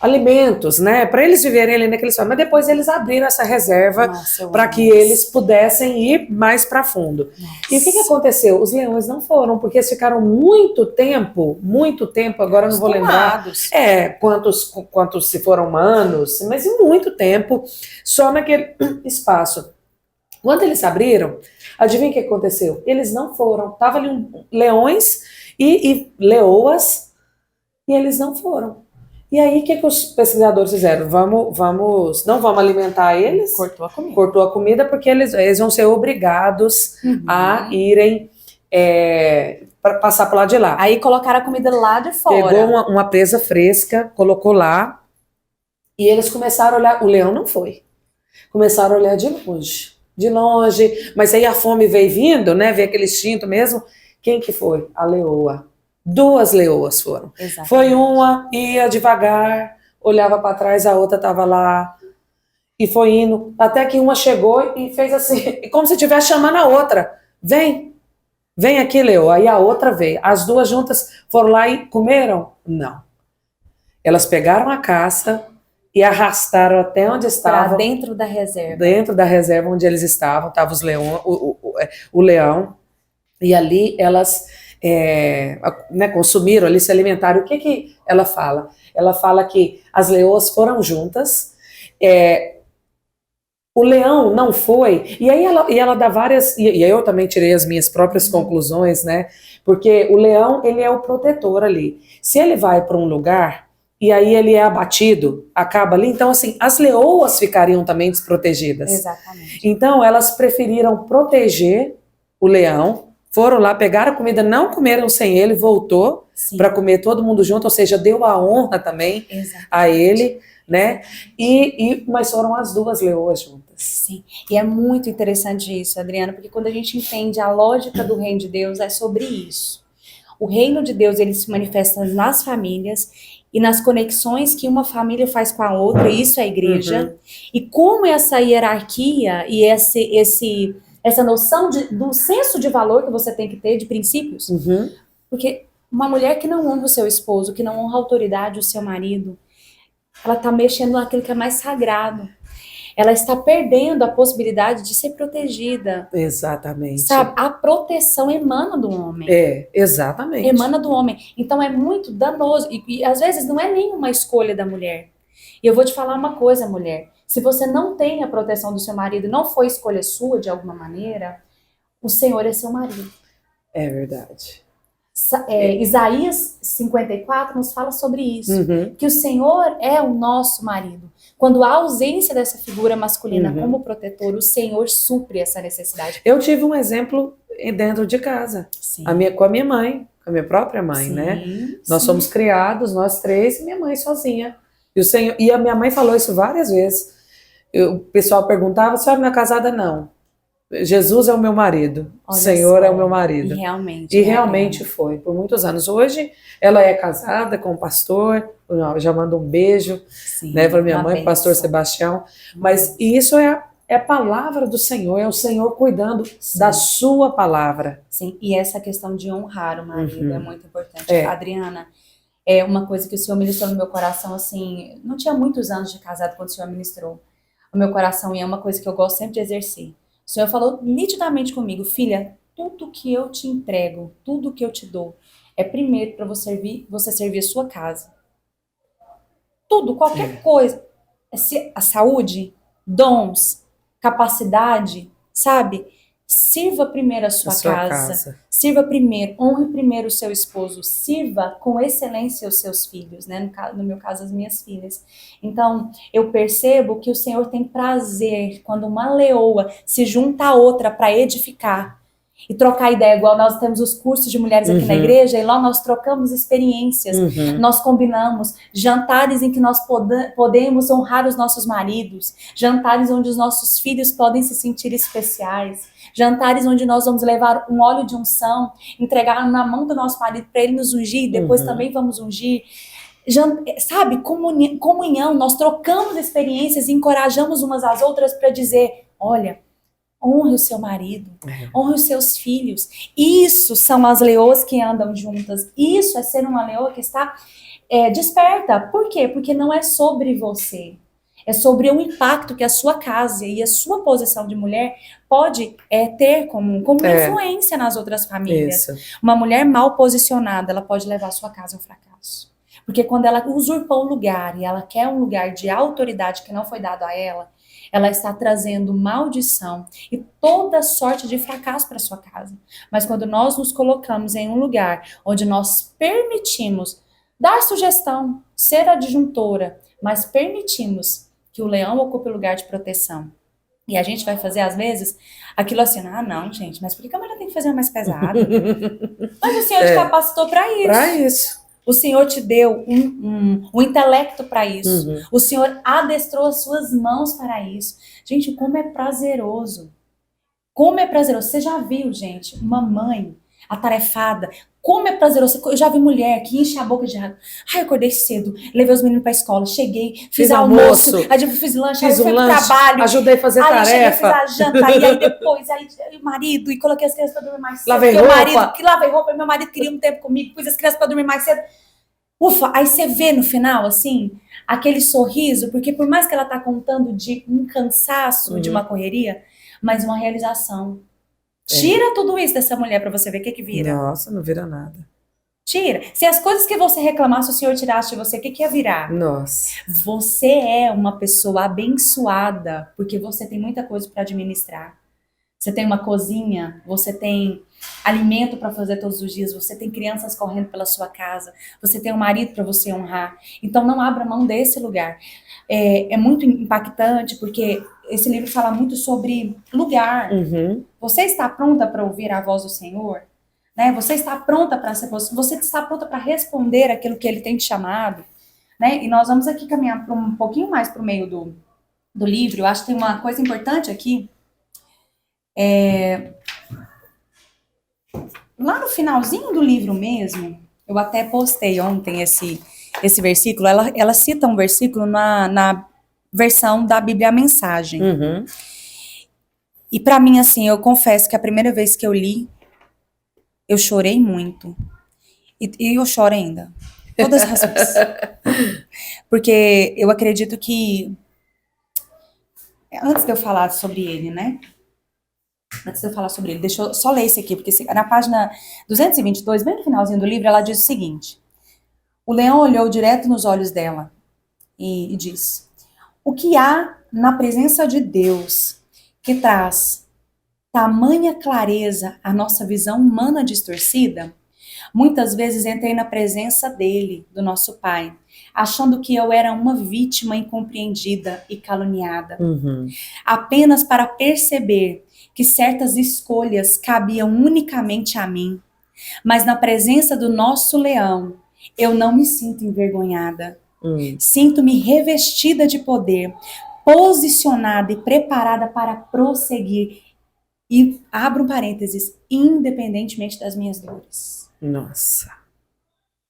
alimentos, né, para eles viverem ali naquele espaço. Mas depois eles abriram essa reserva para que eles pudessem ir mais para fundo. E o que aconteceu? Os leões não foram, porque eles ficaram muito tempo, agora eu não vou lembrar quantos se foram anos, mas muito tempo, só naquele espaço. Quando eles abriram, adivinha o que aconteceu? Eles não foram. Tava ali leões e leoas, e eles não foram. E aí, o que os pesquisadores fizeram? Não vamos alimentar eles. Cortou a comida, porque eles vão ser obrigados a irem passar para lá de lá. Aí colocaram a comida lá de fora. Pegou uma presa fresca, colocou lá, e eles começaram a olhar. O leão não foi. Começaram a olhar de longe, mas aí a fome veio vindo, né? Veio aquele instinto mesmo. Quem que foi? A leoa. 2 leoas foram. Exatamente. Foi uma, ia devagar, olhava para trás, a outra estava lá, e foi indo, até que uma chegou e fez assim, como se estivesse chamando a outra. Vem aqui, leoa. Aí a outra veio. As 2 juntas foram lá e comeram? Não. Elas pegaram a caça e arrastaram até onde estavam. Dentro da reserva. Dentro da reserva onde eles estavam os o leão, e ali elas consumiram, ali se alimentaram. O que ela fala? Ela fala que as leoas foram juntas, o leão não foi, e aí ela dá várias, e eu também tirei as minhas próprias conclusões, né? Porque o leão, ele é o protetor ali. Se ele vai para um lugar e aí ele é abatido, acaba ali, então assim, as leoas ficariam também desprotegidas. Exatamente. Então elas preferiram proteger o leão, foram lá, pegaram a comida, não comeram sem ele, voltou para comer todo mundo junto, ou seja, deu a honra também a ele, né? Mas foram as 2 leoas juntas. Sim, e é muito interessante isso, Adriana, porque quando a gente entende a lógica do reino de Deus, é sobre isso. O reino de Deus, ele se manifesta nas famílias e nas conexões que uma família faz com a outra, isso é a igreja. E como essa hierarquia e essa noção do senso de valor que você tem que ter, de princípios, porque Uma mulher que não honra o seu esposo, que não honra a autoridade, o seu marido, ela está mexendo naquilo que é mais sagrado. Ela está perdendo a possibilidade de ser protegida. Exatamente. Sabe? A proteção emana do homem. Exatamente. Emana do homem. Então é muito danoso. E às vezes não é nenhuma escolha da mulher. E eu vou te falar uma coisa, mulher. Se você não tem a proteção do seu marido, não foi escolha sua de alguma maneira, o Senhor é seu marido. É verdade. Isaías 54 nos fala sobre isso. Que o Senhor é o nosso marido. Quando há ausência dessa figura masculina como protetor, o Senhor supre essa necessidade. Eu tive um exemplo dentro de casa. Com a minha mãe, com a minha própria mãe, né? Nós somos criados, nós três, e minha mãe sozinha. E a minha mãe falou isso várias vezes. O pessoal perguntava, a senhora não é casada? Não. Jesus é o meu marido, o Senhor é o meu marido. E realmente foi, por muitos anos. Hoje ela é casada com um pastor, eu já mando um beijo, né, para minha mãe, pastor Sebastião. Mas isso é a palavra do Senhor, é o Senhor cuidando da sua palavra. Sim, e essa questão de honrar o marido é muito importante. Adriana, é uma coisa que o Senhor ministrou no meu coração, assim, não tinha muitos anos de casado quando o Senhor ministrou o meu coração, e é uma coisa que eu gosto sempre de exercer. O Senhor falou nitidamente comigo, filha, tudo que eu te entrego, tudo que eu te dou, é primeiro para você servir a sua casa. Tudo, qualquer coisa. A saúde, dons, capacidade, sabe? Sirva primeiro a sua casa. Sirva primeiro, honre primeiro o seu esposo. Sirva com excelência os seus filhos, né? No meu caso, as minhas filhas. Então, eu percebo que o Senhor tem prazer quando uma leoa se junta a outra para edificar e trocar ideia, igual nós temos os cursos de mulheres aqui na igreja, e lá nós trocamos experiências, nós combinamos jantares em que nós podemos honrar os nossos maridos, jantares onde os nossos filhos podem se sentir especiais, jantares onde nós vamos levar um óleo de unção, entregar na mão do nosso marido para ele nos ungir, e depois também vamos ungir. Sabe, comunhão, nós trocamos experiências e encorajamos umas às outras para dizer, olha, honre o seu marido, honre os seus filhos. Isso são as leoas que andam juntas. Isso é ser uma leoa que está desperta. Por quê? Porque não é sobre você. É sobre o impacto que a sua casa e a sua posição de mulher pode ter como influência nas outras famílias. Isso. Uma mulher mal posicionada, ela pode levar a sua casa ao fracasso. Porque quando ela usurpou um lugar e ela quer um lugar de autoridade que não foi dado a ela está trazendo maldição e toda sorte de fracasso para sua casa. Mas quando nós nos colocamos em um lugar onde nós permitimos dar sugestão, ser adjuntora, mas permitimos que o leão ocupe o lugar de proteção. E a gente vai fazer, às vezes, aquilo assim, não, gente, mas por que a mulher tem que fazer mais pesada? Mas o Senhor te capacitou para isso. Para isso. O Senhor te deu um intelecto para isso. O Senhor adestrou as suas mãos para isso. Gente, como é prazeroso. Como é prazeroso. Você já viu, gente, uma mãe atarefada. Como é prazeroso. Eu já vi mulher que enche a boca de água. Eu acordei cedo, levei os meninos para a escola, cheguei, fiz almoço, aí eu fiz lanche, aí eu fui pro trabalho. Ajudei a fazer tarefa. Cheguei, fiz a janta, e aí depois, o marido, e coloquei as crianças para dormir mais cedo. Lavei roupa, meu marido queria um tempo comigo, pus as crianças para dormir mais cedo. Ufa, aí você vê no final, assim, aquele sorriso, porque por mais que ela tá contando de um cansaço, de uma correria, mas uma realização. Tira tudo isso dessa mulher pra você ver o que vira. Nossa, não vira nada. Tira. Se as coisas que você reclamasse, o Senhor tirasse de você, o que ia virar? Nossa. Você é uma pessoa abençoada, porque você tem muita coisa para administrar. Você tem uma cozinha, você tem alimento para fazer todos os dias, você tem crianças correndo pela sua casa, você tem um marido para você honrar. Então não abra mão desse lugar. É muito impactante, porque esse livro fala muito sobre lugar. Você está pronta para ouvir a voz do Senhor? Né? Você está pronta para ser, você está pronta para responder aquilo que Ele tem te chamado? Né? E nós vamos aqui caminhar um pouquinho mais para o meio do livro. Eu acho que tem uma coisa importante aqui. Lá no finalzinho do livro mesmo, eu até postei ontem esse versículo, ela cita um versículo na versão da Bíblia Mensagem. E para mim, assim, eu confesso que a primeira vez que eu li, eu chorei muito. E eu choro ainda. Todas as razões. Porque eu acredito que... Antes de eu falar sobre ele, né? Antes de eu falar sobre ele, deixa eu só ler esse aqui, porque na página 222, bem no finalzinho do livro, ela diz o seguinte: o leão olhou direto nos olhos dela e diz: o que há na presença de Deus que traz tamanha clareza à nossa visão humana distorcida? Muitas vezes entrei na presença dele, do nosso Pai, achando que eu era uma vítima incompreendida e caluniada, apenas para perceber que certas escolhas cabiam unicamente a mim. Mas na presença do nosso leão, eu não me sinto envergonhada. Sinto-me revestida de poder, posicionada e preparada para prosseguir. E abro um parênteses, independentemente das minhas dores. Nossa.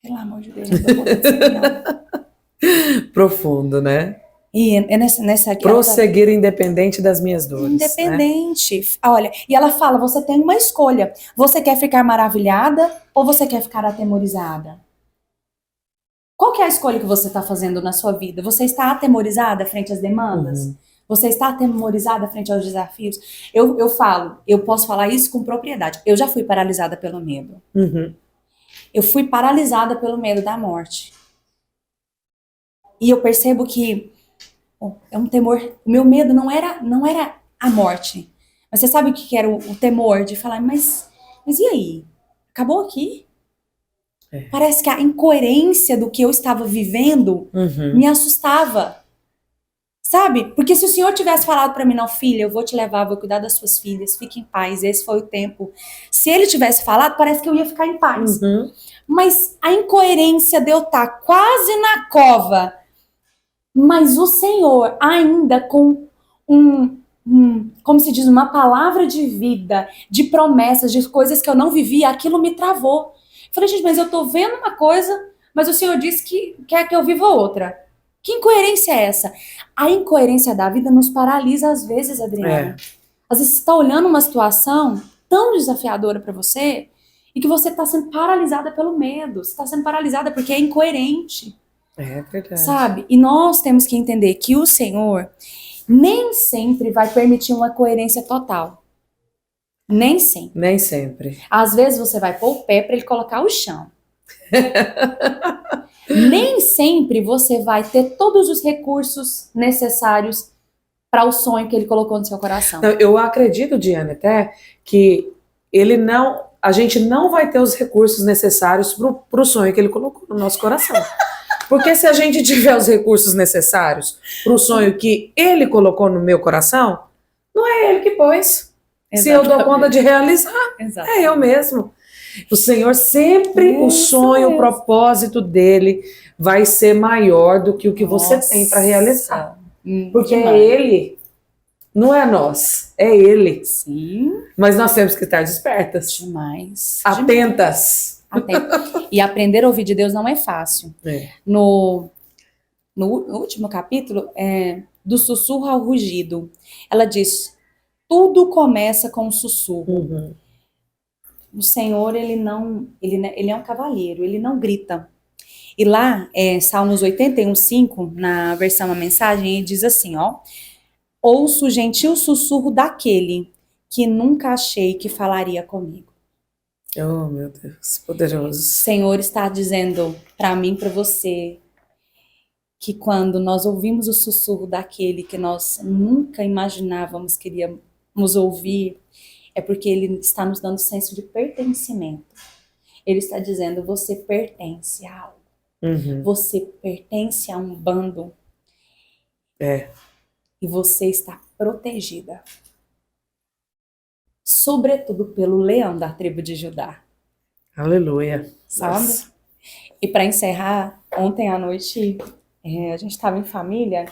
Pelo amor de Deus, não tô podendo seguir, não. Profundo, né? E é nessa aqui, prosseguir independente das minhas dores. Independente. Né? Olha, e ela fala, você tem uma escolha. Você quer ficar maravilhada ou você quer ficar atemorizada? Qual que é a escolha que você está fazendo na sua vida? Você está atemorizada frente às demandas? Você está atemorizada frente aos desafios? Eu posso falar isso com propriedade. Eu já fui paralisada pelo medo. Eu fui paralisada pelo medo da morte. E eu percebo que é um temor. O meu medo não era a morte. Mas você sabe o que era o temor de falar, mas e aí? Acabou aqui? Parece que a incoerência do que eu estava vivendo me assustava. Sabe? Porque se o Senhor tivesse falado para mim, não, filha, eu vou te levar, vou cuidar das suas filhas, fique em paz, esse foi o tempo. Se ele tivesse falado, parece que eu ia ficar em paz. Mas a incoerência de eu estar quase na cova, mas o Senhor ainda com como se diz, uma palavra de vida, de promessas, de coisas que eu não vivia, aquilo me travou. Eu falei, gente, mas eu tô vendo uma coisa, mas o Senhor disse que quer que eu viva outra. Que incoerência é essa? A incoerência da vida nos paralisa às vezes, Adriana. Às vezes você está olhando uma situação tão desafiadora para você e que você está sendo paralisada pelo medo. Você está sendo paralisada porque é incoerente. É verdade. Sabe? E nós temos que entender que o Senhor nem sempre vai permitir uma coerência total. Nem sempre. Nem sempre. Às vezes você vai pôr o pé para ele colocar o chão. Nem sempre você vai ter todos os recursos necessários para o sonho que ele colocou no seu coração. Não, eu acredito, Diana, até que a gente não vai ter os recursos necessários para o sonho que ele colocou no nosso coração. Porque se a gente tiver os recursos necessários para o sonho que ele colocou no meu coração, não é ele que pôs. Exatamente. Se eu dou conta de realizar, é eu mesmo. O Senhor sempre, o sonho, o propósito dele vai ser maior do que o que você tem para realizar. Porque é ele, não é nós, é ele. Sim. Mas nós temos que estar despertas. Demais. Atentas. E aprender a ouvir de Deus não é fácil. No último capítulo, do sussurro ao rugido, ela diz, tudo começa com um sussurro. O Senhor, ele é um cavalheiro, ele não grita. E lá, Salmos 81:5, na versão A Mensagem, ele diz assim, ouço o gentil sussurro daquele que nunca achei que falaria comigo. Oh, meu Deus, poderoso. O Senhor está dizendo para mim, para você, que quando nós ouvimos o sussurro daquele que nós nunca imaginávamos que iríamos ouvir, é porque ele está nos dando senso de pertencimento. Ele está dizendo, você pertence a algo. Você pertence a um bando. E você está protegida. Sobretudo pelo leão da tribo de Judá. Aleluia. Sabe? Nossa. E para encerrar, ontem à noite, a gente estava em família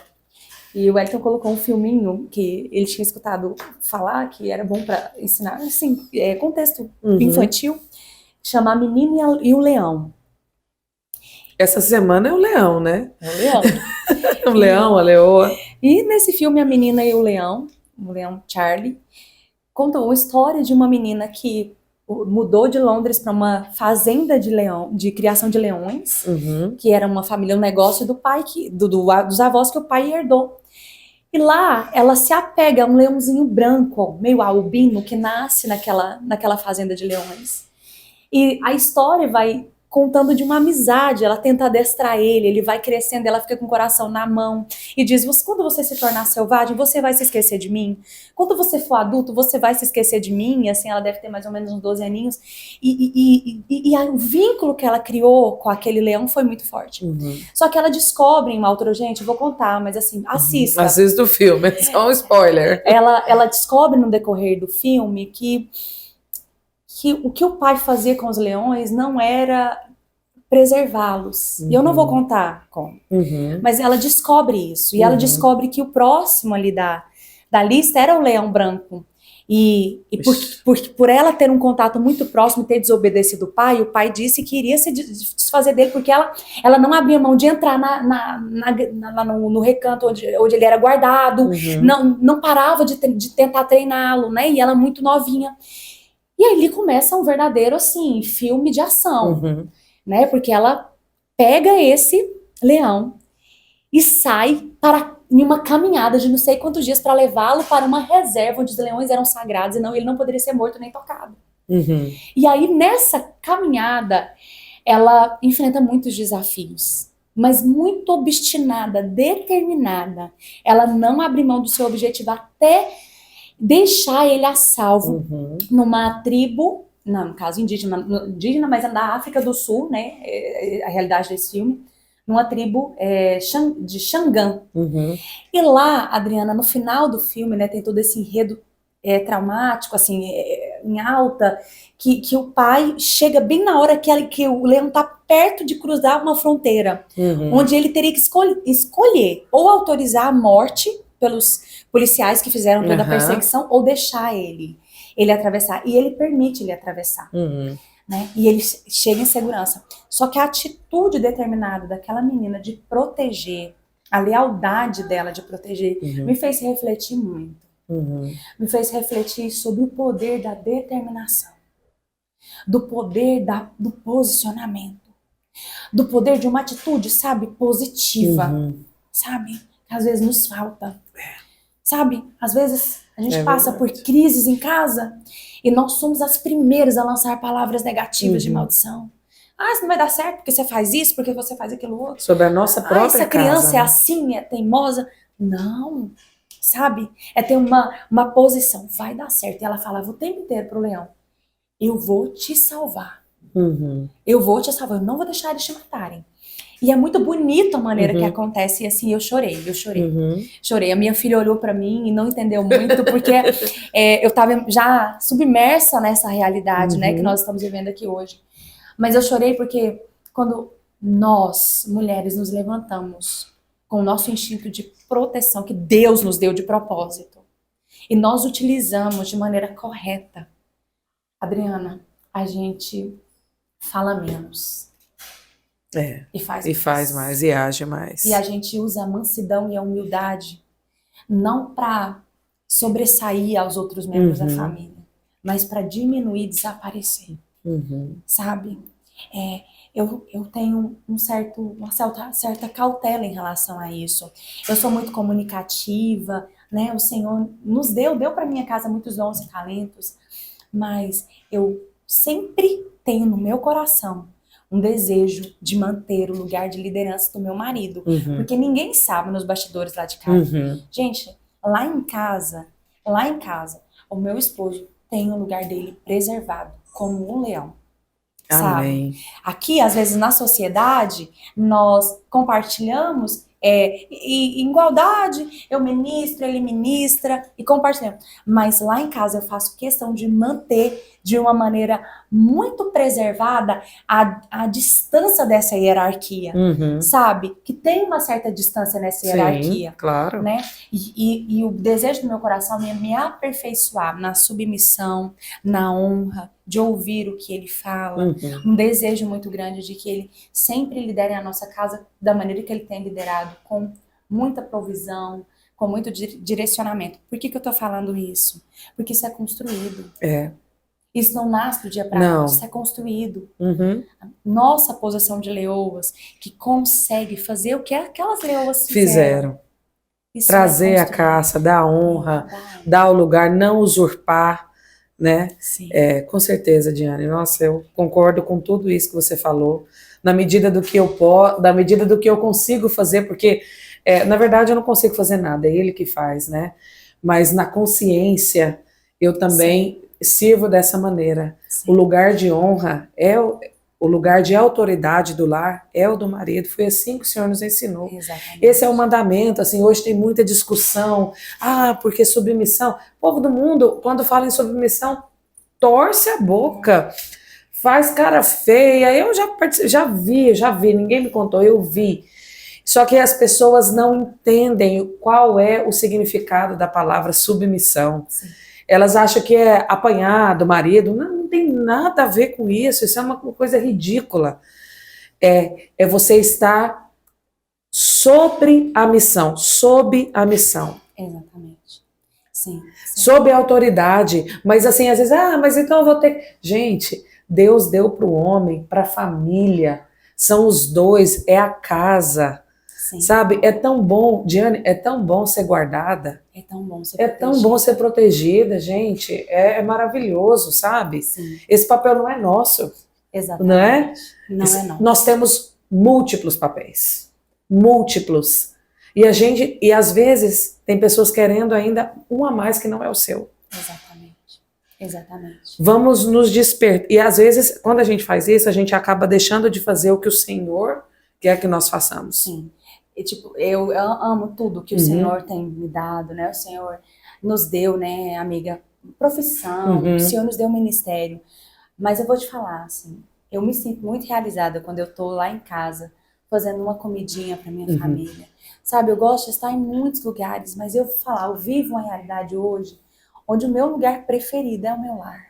e o Elton colocou um filminho que ele tinha escutado falar que era bom para ensinar, assim, contexto infantil, chama A Menina e o Leão. Essa semana é o leão, né? É o leão. O leão, a leoa. E nesse filme A Menina e o Leão Charlie, conta uma história de uma menina que mudou de Londres para uma fazenda de criação de leões, que era uma família, um negócio do pai, dos avós que o pai herdou. E lá ela se apega a um leãozinho branco, meio albino, que nasce naquela fazenda de leões. E a história vai contando de uma amizade, ela tenta adestrar ele vai crescendo, ela fica com o coração na mão e diz, quando você se tornar selvagem, você vai se esquecer de mim? Quando você for adulto, você vai se esquecer de mim? E assim, ela deve ter mais ou menos uns 12 aninhos. E o vínculo que ela criou com aquele leão foi muito forte. Só que ela descobre em uma altura, gente, eu vou contar, mas assim, assista. Assista o filme, é só um spoiler. Ela descobre no decorrer do filme que o que o pai fazia com os leões não era preservá-los. E eu não vou contar como. Mas ela descobre isso. E ela descobre que o próximo ali da lista era o leão branco. E por ela ter um contato muito próximo e ter desobedecido o pai disse que iria se desfazer dele, porque ela não abria mão de entrar lá no recanto onde ele era guardado, não parava de tentar treiná-lo, né? E ela muito novinha. E aí ele começa um verdadeiro, assim, filme de ação, né? Porque ela pega esse leão e sai em uma caminhada de não sei quantos dias para levá-lo para uma reserva onde os leões eram sagrados e ele não poderia ser morto nem tocado. E aí, nessa caminhada, ela enfrenta muitos desafios, mas muito obstinada, determinada. Ela não abre mão do seu objetivo até deixar ele a salvo numa tribo, não, no caso indígena, mas é da África do Sul, né? A realidade desse filme, numa tribo de Xangã. E lá, Adriana, no final do filme, né, tem todo esse enredo traumático, assim, em alta, que o pai chega bem na hora que o leão tá perto de cruzar uma fronteira, onde ele teria que escolher ou autorizar a morte pelos policiais que fizeram toda a perseguição, ou deixar ele atravessar. E ele permite ele atravessar. Né? E ele chega em segurança. Só que a atitude determinada daquela menina de proteger, a lealdade dela de proteger, me fez refletir muito. Me fez refletir sobre o poder da determinação, do poder do posicionamento, do poder de uma atitude, sabe, positiva, sabe, que às vezes nos falta. Sabe, às vezes a gente passa por crises em casa e nós somos as primeiras a lançar palavras negativas de maldição. Isso não vai dar certo porque você faz isso, porque você faz aquilo outro. Sobre a nossa própria casa. Essa criança é assim, é teimosa. Não, sabe? É ter uma posição, vai dar certo. E ela falava o tempo inteiro pro leão, eu vou te salvar. Eu vou te salvar, eu não vou deixar eles te matarem. E é muito bonito a maneira que acontece, e assim, eu chorei. Chorei. A minha filha olhou pra mim e não entendeu muito, porque eu tava já submersa nessa realidade, né, que nós estamos vivendo aqui hoje. Mas eu chorei porque quando nós, mulheres, nos levantamos com o nosso instinto de proteção, que Deus nos deu de propósito, e nós utilizamos de maneira correta, Adriana, a gente fala menos. E faz mais, e age mais. E a gente usa a mansidão e a humildade não para sobressair aos outros membros da família, mas para diminuir e desaparecer. Sabe? Eu tenho uma certa cautela em relação a isso. Eu sou muito comunicativa, né? O Senhor nos deu para minha casa muitos dons e talentos, mas eu sempre tenho no meu coração um desejo de manter o lugar de liderança do meu marido. Porque ninguém sabe nos bastidores lá de casa. Gente, lá em casa, o meu esposo tem o lugar dele preservado, como um leão. Amém. Sabe? Aqui, às vezes, na sociedade, nós compartilhamos em igualdade, eu ministro, ele ministra e compartilhamos. Mas lá em casa eu faço questão de manter de uma maneira muito preservada a distância dessa hierarquia, sabe? Que tem uma certa distância nessa hierarquia. Sim, claro. Né? E o desejo do meu coração é me aperfeiçoar na submissão, na honra, de ouvir o que ele fala. Um desejo muito grande de que ele sempre lidere a nossa casa da maneira que ele tem liderado, com muita provisão, com muito direcionamento. Por que eu tô falando isso? Porque isso é construído. Isso não nasce do dia para Não. noite, isso é construído. Uhum. Nossa posição de leoas, que consegue fazer o que aquelas leoas Fizeram. Isso Trazer é a caça, dar honra, construído. dar o lugar, não usurpar, né? Sim. Com certeza, Diane. Nossa, eu concordo com tudo isso que você falou, na medida do que da medida do que eu consigo fazer, porque, na verdade, eu não consigo fazer nada, é ele que faz, né? Mas na consciência, eu também sirvo dessa maneira. Sim. O lugar de honra o lugar de autoridade do lar é o do marido. Foi assim que o Senhor nos ensinou. Exatamente. Esse é o mandamento. Assim, hoje tem muita discussão. Porque submissão. O povo do mundo, quando fala em submissão, torce a boca, faz cara feia. Eu já vi, ninguém me contou, eu vi. Só que as pessoas não entendem qual é o significado da palavra submissão. Sim. Elas acham que é apanhar do marido. Não tem nada a ver com isso. Isso é uma coisa ridícula. É você estar sobre a missão, sob a missão. Exatamente. Sim. Sob a autoridade. Mas assim, às vezes, mas então eu vou ter... Gente, Deus deu para o homem, para a família. São os dois, é a casa. Sim. Sabe? É tão bom, Diane, é tão bom ser guardada. É tão bom ser protegida. É tão bom ser protegida, gente. É maravilhoso, sabe? Sim. Esse papel não é nosso. Exatamente. Não é? Não é nosso. Nós temos múltiplos papéis. Múltiplos. E às vezes tem pessoas querendo ainda um a mais que não é o seu. Exatamente. Vamos nos despertar. E às vezes, quando a gente faz isso, a gente acaba deixando de fazer o que o Senhor quer que nós façamos. Sim. E, tipo, eu amo tudo que o Senhor tem me dado, né? O Senhor nos deu, né, amiga, profissão, o Senhor nos deu um ministério. Mas eu vou te falar, assim, eu me sinto muito realizada quando eu tô lá em casa, fazendo uma comidinha pra minha família. Sabe, eu gosto de estar em muitos lugares, mas eu vou falar, eu vivo uma realidade hoje onde o meu lugar preferido é o meu lar.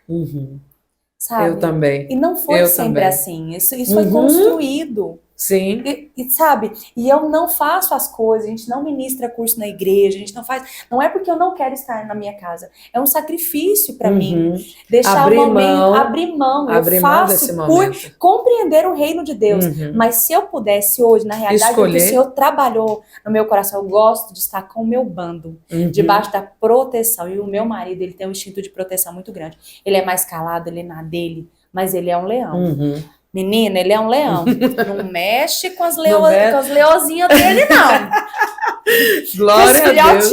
Sabe? Eu também. E não foi sempre assim. Isso foi construído. Sim. E sabe, e eu não faço as coisas, a gente não ministra curso na igreja, a gente não faz, não é porque eu não quero estar na minha casa, é um sacrifício para mim, deixar abrir o momento, mão, abrir mão, eu faço por compreender o reino de Deus, mas se eu pudesse hoje, na realidade, o que o Senhor trabalhou no meu coração, eu gosto de estar com o meu bando, debaixo da proteção, e o meu marido, ele tem um instinto de proteção muito grande, ele é mais calado, ele é na dele, mas ele é um leão. Menina, ele é um leão. Não mexe com as leozinhas dele, não. Glória a Deus.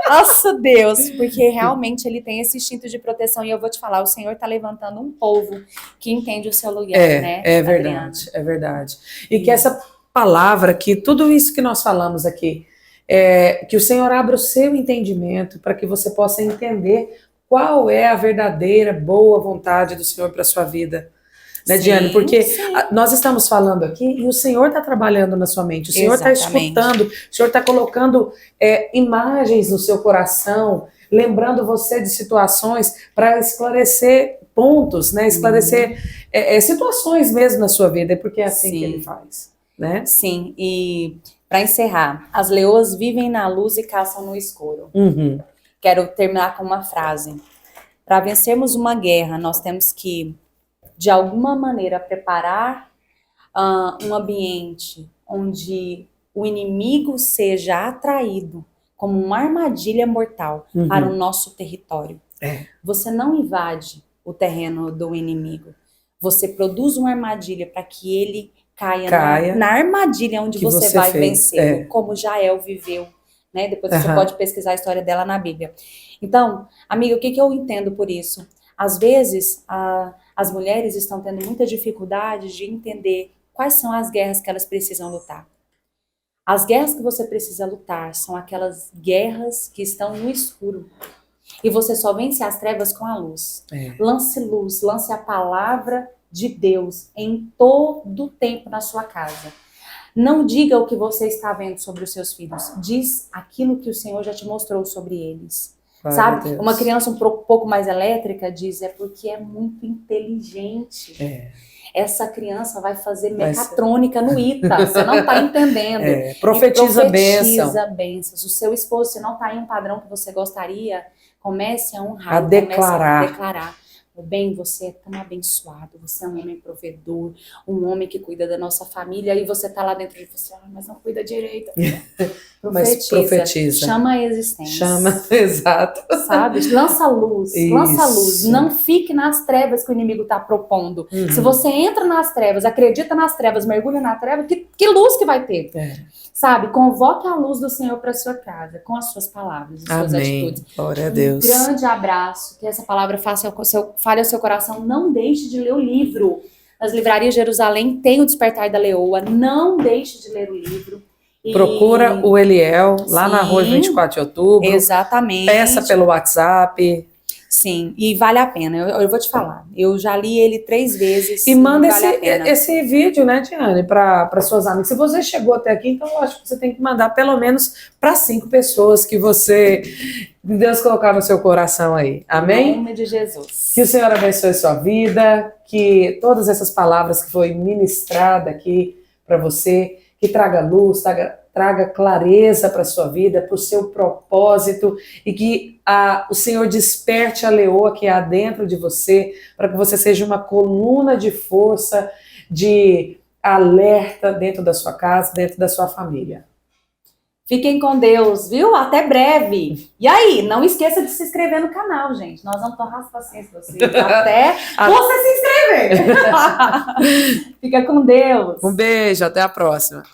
Nossa, Deus. Porque realmente ele tem esse instinto de proteção. E eu vou te falar, o Senhor está levantando um povo que entende o seu lugar, né? É verdade, é verdade. E que essa palavra aqui, tudo isso que nós falamos aqui, que o Senhor abra o seu entendimento para que você possa entender qual é a verdadeira boa vontade do Senhor para a sua vida. Né, Diane? Porque nós estamos falando aqui e o Senhor está trabalhando na sua mente, o Senhor está escutando, o Senhor está colocando imagens no seu coração, lembrando você de situações para esclarecer pontos, né? Esclarecer situações mesmo na sua vida, porque é assim que Ele faz. Né? Sim, e para encerrar, as leoas vivem na luz e caçam no escuro. Quero terminar com uma frase. Para vencermos uma guerra, nós temos que de alguma maneira preparar um ambiente onde o inimigo seja atraído como uma armadilha mortal para o nosso território. Você não invade o terreno do inimigo. Você produz uma armadilha para que ele caia na armadilha onde você vai vencer, como Jael viveu. Né? Depois você pode pesquisar a história dela na Bíblia. Então, amiga, o que eu entendo por isso? Às vezes, as mulheres estão tendo muita dificuldade de entender quais são as guerras que elas precisam lutar. As guerras que você precisa lutar são aquelas guerras que estão no escuro. E você só vence as trevas com a luz. Lance luz, lance a palavra de Deus em todo o tempo na sua casa. Não diga o que você está vendo sobre os seus filhos. Diz aquilo que o Senhor já te mostrou sobre eles. Sabe? Uma criança um pouco mais elétrica diz, porque é muito inteligente. Essa criança vai fazer mecatrônica no ITA, você não está entendendo. Profetiza bênçãos. O seu esposo, se não está em um padrão que você gostaria, comece a honrar, a declarar. Comece a declarar. Meu bem, você é tão abençoado, você é um homem provedor, um homem que cuida da nossa família, e você tá lá dentro de você, mas não cuida direito. Mas profetiza. Chama a existência. Chama, exato. Sabe? Lança luz, lança luz. Não fique nas trevas que o inimigo está propondo. Se você entra nas trevas, acredita nas trevas, mergulha na treva, que luz que vai ter? Sabe? Convoque a luz do Senhor para sua casa, com as suas palavras, as suas atitudes. Glória a Deus. Um grande abraço, que essa palavra fale ao seu coração. Não deixe de ler o livro. Nas livrarias de Jerusalém tem o Despertar da Leoa. Não deixe de ler o livro. Procura o Eliel lá na rua 24 de outubro. Exatamente. Peça pelo WhatsApp. Sim, e vale a pena. Eu vou te falar. Eu já li ele 3 vezes. E manda esse vídeo, né, Diane, para suas amigas. Se você chegou até aqui, então eu acho que você tem que mandar pelo menos para 5 pessoas que Deus colocar no seu coração aí. Amém? Em nome de Jesus. Que o Senhor abençoe a sua vida, que todas essas palavras que foi ministrada aqui para você, que traga luz, traga clareza para a sua vida, para o seu propósito, e que o Senhor desperte a leoa que há dentro de você, para que você seja uma coluna de força, de alerta dentro da sua casa, dentro da sua família. Fiquem com Deus, viu? Até breve. E aí, não esqueça de se inscrever no canal, gente. Nós vamos torrar as paciências de vocês até você se inscrever. Fica com Deus. Um beijo, até a próxima.